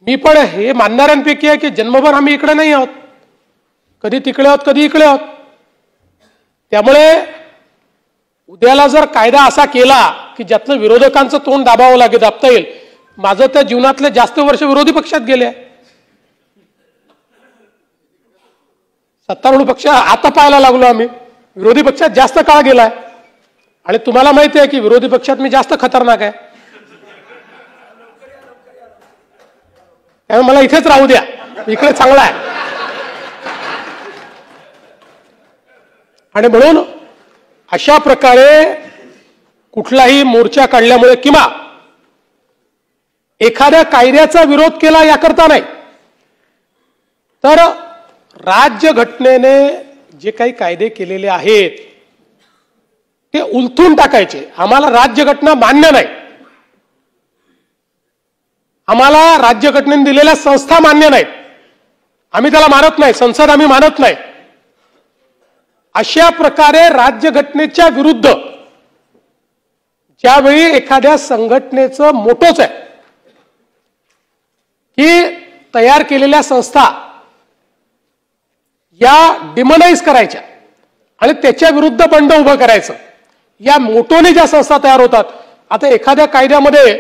मी पण हे मानणाऱ्यांपैकी आहे की जन्मभर आम्ही इकडे नाही आहोत, कधी तिकडे आहोत कधी इकडे आहोत. त्यामुळे उद्याला जर कायदा असा केला की ज्यातलं विरोधकांचं तोंड दाबता येईल, माझं त्या जीवनातले जास्त वर्ष विरोधी पक्षात गेले, सत्तारूढ पक्ष आता पाहायला लागलो आम्ही, विरोधी पक्षात जास्त काळ गेलाय. आणि तुम्हाला माहिती आहे की विरोधी पक्षात मी जास्त खतरनाक आहे, त्यामुळे मला इथेच राहू द्या, इकडे चांगला आहे. आणि म्हणून अशा प्रकारे कुठलाही मोर्चा काढल्यामुळे किंवा एखाद्या कायद्याचा विरोध केला याकरता नाही, तर राज्यघटनेने जे काही कायदे केलेले आहेत ते उलथून टाकायचे. आम्हाला राज्यघटना मान्य नाही, आम्हाला राज्यघटनेने दिलेल्या संस्था मान्य नाहीत, आम्ही त्याला मानत नाही, संसद आम्ही मानत नाही, अशा प्रकारे राज्यघटनेच्या विरुद्ध ज्यावेळी एखाद्या संघटनेचं मोठोच आहे की तयार केलेल्या संस्था या डिमोनाइज करायच्या आणि त्याच्या विरुद्ध बंड उभं करायचं, या मोठोने ज्या संस्था तयार होतात. आता एखाद्या कायद्यामध्ये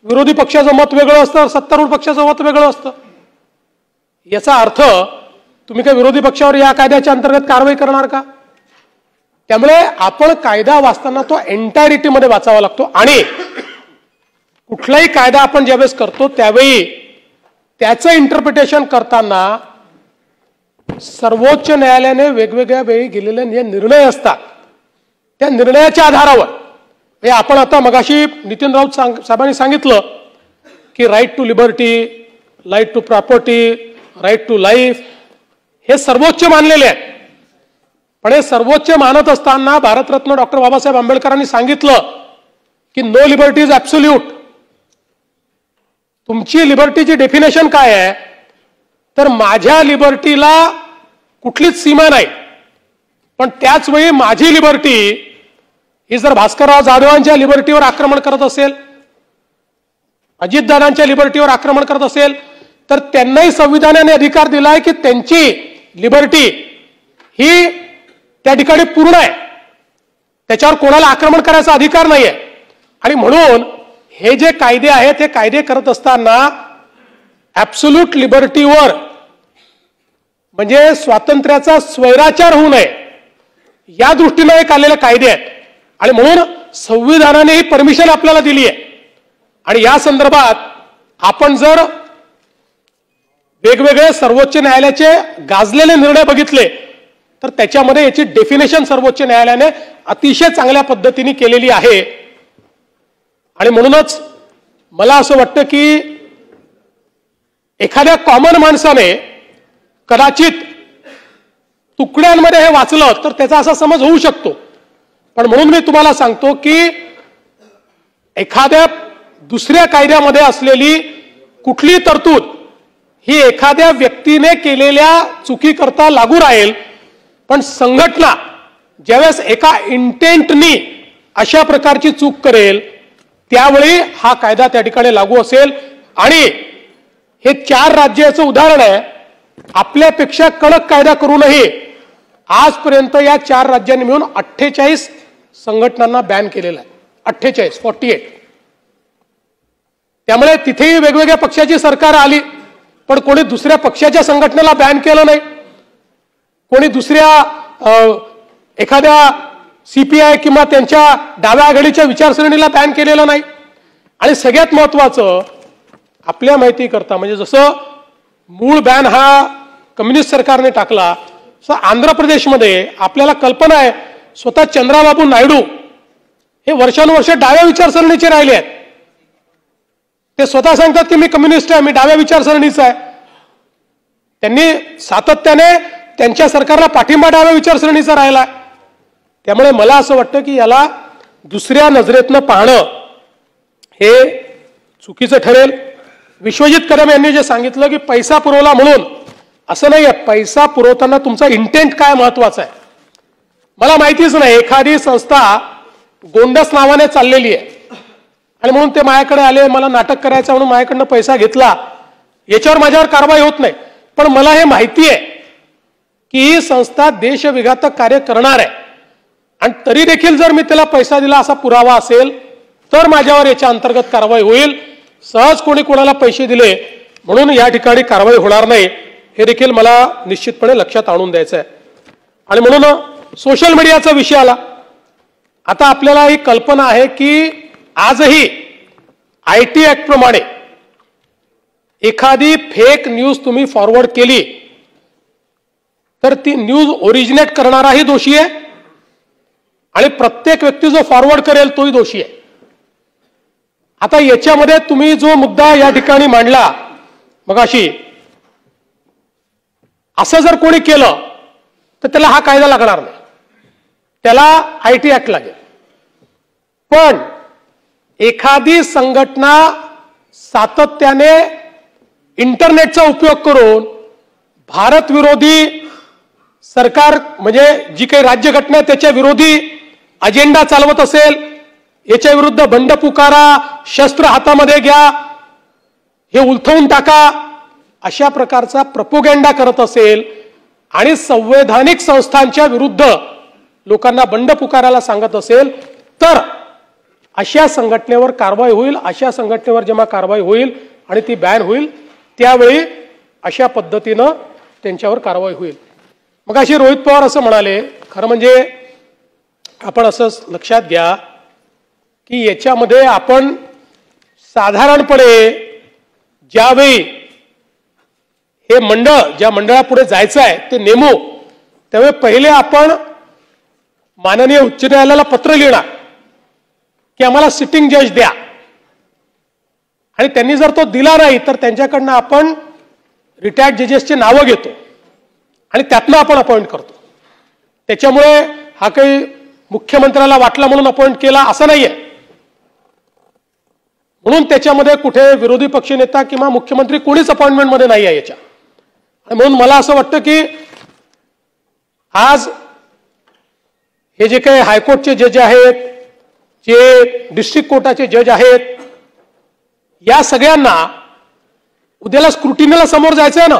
विरोधी पक्षाचं मत वेगळं असतं, सत्तारूढ पक्षाचं मत वेगळं असतं. याचा अर्थ तुम्ही काय विरोधी पक्षावर या कायद्याच्या अंतर्गत कारवाई करणार का? त्यामुळे आपण कायदा वाचताना तो एंटायरिटीमध्ये वाचावा लागतो. आणि कुठलाही कायदा आपण ज्यावेळेस करतो त्यावेळी त्याचं इंटरप्रिटेशन करताना सर्वोच्च न्यायालयाने वेगवेगळ्या वेळी गेलेले निर्णय असतात, त्या निर्णयाच्या आधारावर हे आपण आता मगाशी नितीन राऊत साहेबांनी सांगितलं की right to liberty, right to property, right to life हे सर्वोच्च मानलेले आहेत. पण हे सर्वोच्च मानत असताना भारतरत्न डॉक्टर बाबासाहेब आंबेडकरांनी सांगितलं की नो लिबर्टी इज ॲब्सोल्यूट. तुमची लिबर्टीची डेफिनेशन काय आहे, तर माझ्या लिबर्टीला कुठलीच सीमा नाही, पण त्याच वेळी माझी लिबर्टी ही जर भास्करराव जाधवांच्या लिबर्टीवर आक्रमण करत असेल, अजितदादांच्या लिबर्टीवर आक्रमण करत असेल, तर त्यांनाही संविधानाने अधिकार दिलाय की त्यांची लिबर्टी ही त्या ठिकाणी पूर्ण आहे, त्याच्यावर कोणाला आक्रमण करायचा अधिकार नाहीये. आणि म्हणून हे जे कायदे आहेत हे कायदे करत असताना ॲब्सोल्यूट लिबर्टीवर म्हणजे स्वातंत्र्याचा स्वैराचार होऊ नये या दृष्टीने एक आलेले कायदे आहेत. आणि म्हणून संविधानाने ही परमिशन आपल्याला दिली आहे. आणि या संदर्भात आपण जर वेगवेगळे सर्वोच्च न्यायालयाचे गाजलेले निर्णय बघितले तर त्याच्यामध्ये याची डेफिनेशन सर्वोच्च न्यायालयाने अतिशय चांगल्या पद्धतीने केलेली आहे. आणि म्हणूनच मला असं वाटतं की एखाद्या कॉमन माणसाने कदाचित तुकड्यांमध्ये हे वाचलं तर त्याचा असा समज होऊ शकतो. पण म्हणून मी तुम्हाला सांगतो की एखाद्या दुसऱ्या कायद्यामध्ये असलेली कुठली तरतूद ही एखाद्या व्यक्तीने केलेल्या चुकीकरता लागू राहील, पण संघटना ज्यावेळेस एका इंटेंटनी अशा प्रकारची चूक करेल त्यावेळी हा कायदा त्या ठिकाणी लागू असेल. आणि हे 4 राज्याचं उदाहरण आहे. आपल्यापेक्षा कडक कायदा करूनही आजपर्यंत या 4 राज्यांनी मिळून 48 संघटनांना बॅन केलेला आहे. 48. त्यामुळे तिथेही वेगवेगळ्या पक्षाची सरकार आली, पण कोणी दुसऱ्या पक्षाच्या संघटनेला बॅन केलं नाही, कोणी दुसऱ्या एखाद्या सीपीआय किंवा त्यांच्या डाव्या आघाडीच्या विचारसरणीला बॅन केलेलं नाही. आणि सगळ्यात महत्वाचं आपल्या माहिती करता म्हणजे जसं मूळ बॅन हा कम्युनिस्ट सरकारने टाकला, तसं आंध्र प्रदेशमध्ये आपल्याला कल्पना आहे स्वतः चंद्राबाबू नायडू हे वर्षानुवर्ष डाव्या विचारसरणीचे राहिले आहेत. ते स्वतः सांगतात की मी कम्युनिस्ट आहे, मी डाव्या विचारसरणीचा आहे. त्यांनी सातत्याने त्यांच्या सरकारला पाठिंबा डाव्या विचारसरणीचा राहिला. त्यामुळे मला असं वाटतं की याला दुसऱ्या नजरेतनं पाहणं हे चुकीचं ठरेल. विश्वजित कदम यांनी जे सांगितलं की पैसा पुरवला म्हणून, असं नाहीये. पैसा पुरवताना तुमचा इंटेंट काय महत्वाचा आहे. मला माहितीच नाही, एखादी संस्था गोंडस नावाने चाललेली आहे आणि म्हणून ते माझ्याकडे आले, मला नाटक करायचं म्हणून माझ्याकडनं पैसा घेतला, याच्यावर माझ्यावर कारवाई होत नाही. पण मला हे माहिती आहे की ही संस्था देशविघातक कार्य करणार आहे आणि तरी देखील जर मी त्याला पैसा दिला असा पुरावा असेल तर माझ्यावर याच्या अंतर्गत कारवाई होईल. सहज कोणी कोणाला पैसे दिले म्हणून या ठिकाणी कारवाई होणार नाही, हे देखील मला निश्चितपणे लक्षात आणून द्यायचं आहे. आणि म्हणून सोशल मीडियाचा विषय आला. आता आपल्याला ही कल्पना आहे की आजही IT ऍक्ट प्रमाणे एखादी फेक न्यूज तुम्ही फॉरवर्ड केली तर ती न्यूज ओरिजिनेट करणाराही दोषी आहे आणि प्रत्येक व्यक्ती जो फॉरवर्ड करेल तोही दोषी आहे. आता याच्यामध्ये तुम्ही जो मुद्दा या ठिकाणी मांडला मगाशी, असं जर कोणी केलं तर त्याला हा कायदा लागणार नाही, त्याला IT ऍक्ट लागेल. पण एखादी संघटना सातत्याने इंटरनेटचा उपयोग करून भारत विरोधी सरकार म्हणजे जी काही राज्यघटना आहे त्याच्या विरोधी अजेंडा चालवत असेल, याच्या विरुद्ध बंड पुकारा, शस्त्र हातामध्ये घ्या, हे उलथवून टाका, अशा प्रकारचा प्रोपोगंडा करत असेल आणि संवैधानिक संस्थांच्या विरुद्ध लोकांना बंड पुकारायला सांगत असेल तर अशा संघटनेवर कारवाई होईल. अशा संघटनेवर जेव्हा कारवाई होईल आणि ती बॅन होईल त्यावेळी अशा पद्धतीनं त्यांच्यावर कारवाई होईल. मग अशी रोहित पवार असं म्हणाले, खरं म्हणजे आपण असं लक्षात घ्या की याच्यामध्ये आपण साधारणपणे ज्यावेळी हे मंडळ ज्या मंडळापुढे जायचं आहे ते नेमू त्यावेळी पहिले आपण माननीय उच्च न्यायालयाला पत्र लिहिणार की आम्हाला सिटिंग जज द्या आणि त्यांनी जर तो दिला नाही तर त्यांच्याकडनं आपण रिटायर्ड जजेसची नावं घेतो आणि त्यातनं आपण अपॉइंट करतो. त्याच्यामुळे हा काही मुख्यमंत्र्याला वाटला म्हणून अपॉइंट केला असं नाहीये. म्हणून त्याच्यामध्ये कुठे विरोधी पक्षनेता किंवा मुख्यमंत्री कोणीच अपॉइंटमेंटमध्ये नाही आहे याच्या. म्हणून मला असं वाटतं की आज हे जे काही हायकोर्टचे जज आहेत, जे डिस्ट्रिक्ट कोर्टाचे जज आहेत, या सगळ्यांना उद्याला स्क्रुटिनीला समोर जायचं आहे ना.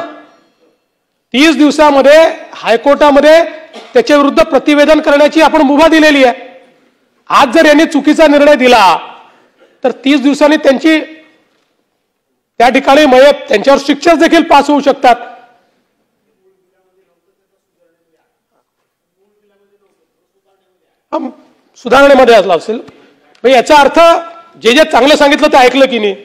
30 दिवसामध्ये हायकोर्टामध्ये त्याच्या विरुद्ध प्रतिवेदन करण्याची आपण मुभा दिलेली आहे. आज जर यांनी चुकीचा निर्णय दिला तर 30 दिवसांनी त्यांची त्या ठिकाणी त्यांच्यावर शिक्षा देखील पास होऊ शकतात. सुधारणेमध्ये असला असेल याचा अर्थ जे जे चांगलं सांगितलं ते ऐकलं की नाही.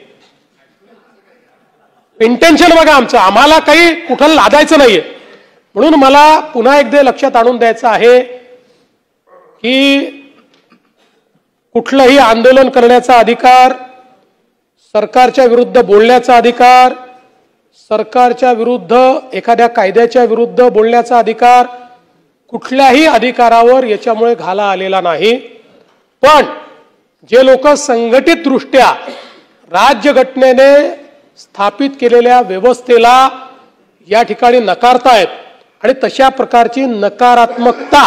इंटेन्शन बघा आमचं, आम्हाला काही कुठं लादायचं नाहीये. म्हणून मला पुन्हा एकदा लक्षात आणून द्यायचं आहे की कुठलंही आंदोलन करण्याचा अधिकार, सरकारच्या विरुद्ध बोलण्याचा अधिकार, सरकारच्या विरुद्ध एखाद्या कायद्याच्या विरुद्ध बोलण्याचा अधिकार कुठल्याही अधिकारावर याच्यामुळे घाला आलेला नाही. पण जे लोक संघटित दृष्ट्या राज्यघटनेने स्थापित केलेल्या व्यवस्थेला या ठिकाणी नकारतायत आणि तशा प्रकारची नकारात्मकता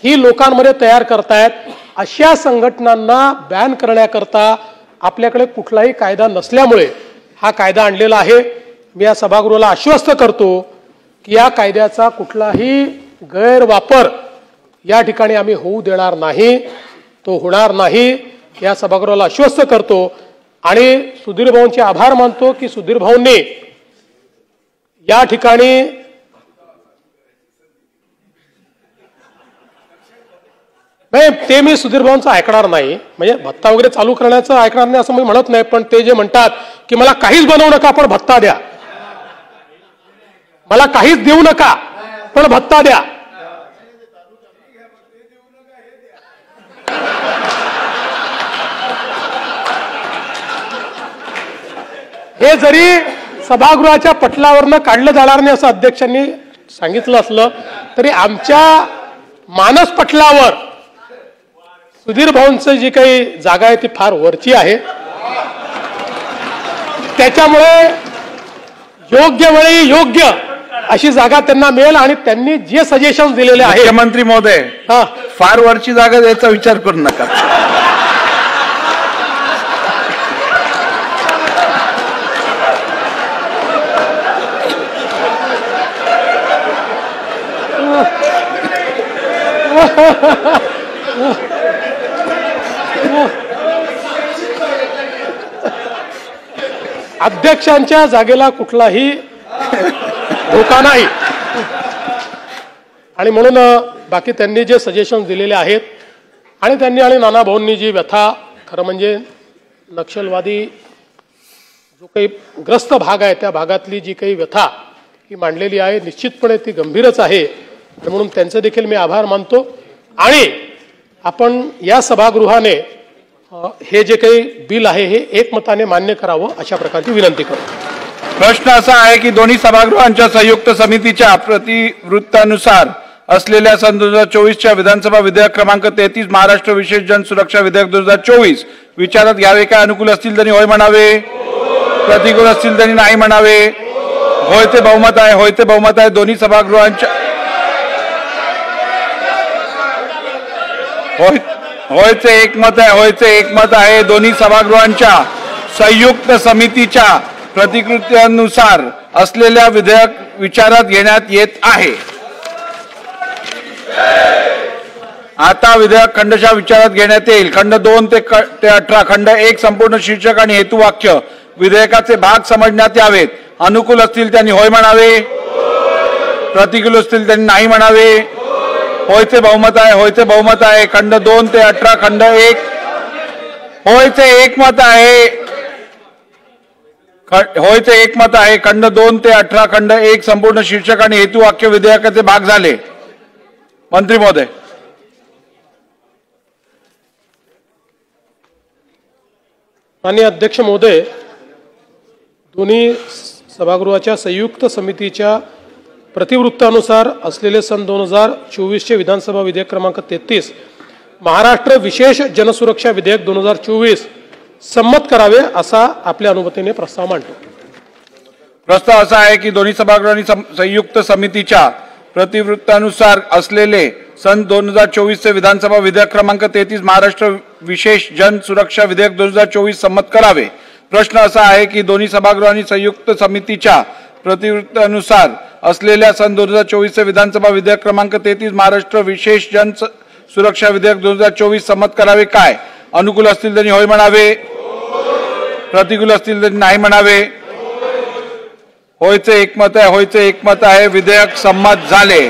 ही लोकांमध्ये तयार करतायत, अशा संघटनांना बॅन करण्याकरता आपल्याकडे कुठलाही कायदा नसल्यामुळे हा कायदा आणलेला आहे. मी या सभागृहाला आश्वस्त करतो की या कायद्याचा कुठलाही गैरवापर या ठिकाणी आम्ही होऊ देणार नाही, तो होणार नाही, या सभागृहाला आश्वस्त करतो. आणि सुधीर भाऊंचे आभार मानतो की सुधीर भाऊंनी या ठिकाणी ते मी सुधीर भाऊंचं ऐकणार नाही, म्हणजे भत्ता वगैरे चालू करण्याचं ऐकणार नाही असं मी म्हणत नाही. पण ते जे म्हणतात की मला काहीच बनवू नका पण भत्ता द्या, मला काहीच देऊ नका पण भत्ता द्या, हे जरी सभागृहाच्या पटलावरनं काढलं जाणार नाही असं अध्यक्षांनी सांगितलं असलं तरी आमच्या मानस पटलावर सुधीर भाऊंचं जी काही जागा आहे ती फार वरची आहे. त्याच्यामुळे योग्य वेळी योग्य अशी जागा त्यांना मिळेल आणि त्यांनी जे सजेशन दिलेले आहे. मुख्यमंत्री महोदय, फार वरची जागा द्यायचा विचार करू नका. अध्यक्षांच्या जागेला कुठलाही धोका नाही आणि म्हणून बाकी त्यांनी जे सजेशन दिलेले आहेत आणि त्यांनी आणि नाना भाऊंनी जी व्यथा, खरं म्हणजे नक्षलवादी जो काही ग्रस्त भाग आहे त्या भागातली जी काही व्यथा ही मांडलेली आहे, निश्चितपणे ती गंभीरच आहे. म्हणून त्यांचे देखील मी आभार मानतो आणि आपण या सभागृहाने हे जे काही बिल आहे हे एकमताने मान्य करावं अशा प्रकारची विनंती करतो. प्रश्न असा आहे की दोन्ही सभागृहांच्या संयुक्त समितीच्या प्रतिवृत्तानुसार असलेल्या सन 2024च्या विधानसभा विधेयक क्रमांक 33 महाराष्ट्र विशेष जनसुरक्षा विधेयक 2024 विचारात घ्यावे का? अनुकूल असतील त्यांनी होय म्हणावे, प्रतिकूल असतील त्यांनी नाही म्हणावे. होयचे बहुमत आहे, होयचे बहुमत आहे. दोन्ही सभागृहांच्या होयचे एकमत आहे, होयचे एकमत आहे. दोन्ही सभागृहांच्या संयुक्त समितीच्या प्रतिकृतीनुसार असलेल्या विधेयक विचारात घेण्यात येत आहे. आता विधेयक खंडशः विचारात घेण्यात येईल. खंड 2 ते 18, खंड 1 संपूर्ण शीर्षक आणि हेतुवाक्य विधेयकाचे भाग समजण्यात यावेत. अनुकूल असतील त्यांनी होय म्हणावे, प्रतिकूल असतील त्यांनी नाही म्हणावे. होयचे बहुमत आहे, होयचे बहुमत आहे. खंड 2 ते 18, खंड 1 होयचे एकमत आहे, होयचे एकमत आहे. खंड 2 ते 18, खंड 1 संपूर्ण शीर्षक आणि हेतुवाक्य विधेयकाचे भाग झाले. मंत्री महोदय. माननीय अध्यक्ष महोदय, दोन्ही सभागृहाच्या संयुक्त समितीच्या प्रतिवृत्तानुसार असलेले सन 2024चे विधानसभा विधेयक क्रमांक 33 महाराष्ट्र विशेष जनसुरक्षा विधेयक 2024 संमत करावे असा आपल्या अनुमतीने प्रस्ताव मांडतो. प्रस्ताव असा आहे की दोन्ही सभागृहांनी संयुक्त समितीच्या प्रतिवृत्तानुसार असलेले सन 2024चे विधानसभा विधेयक क्रमांक 33 महाराष्ट्र विशेष जन सुरक्षा विधेयक 2024 संमत करावे. प्रश्न असा आहे की दोन्ही सभागृहांनी संयुक्त समितीच्या प्रतिवृत्तानुसार असलेल्या सन 2024चे विधानसभा विधेयक क्रमांक 33 महाराष्ट्र विशेष जन सुरक्षा विधेयक 2024 संमत करावे काय? अनुकूल असतील त्यांनी होय म्हणावे, प्रतिकूल असतील त्यांनी नाही म्हणावे. होयचे एकमत आहे, होयचे एकमत आहे. विधेयक संमत झाले.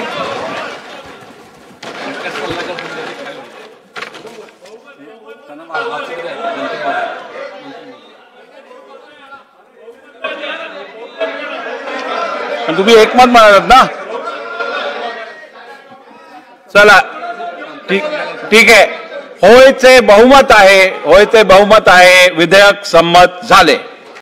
तुम्ही एकमत म्हणालात ना? चला ठीक आहे. होयचे बहुमत आहे, होयचे बहुमत आहे. विधेयक संमत झाले.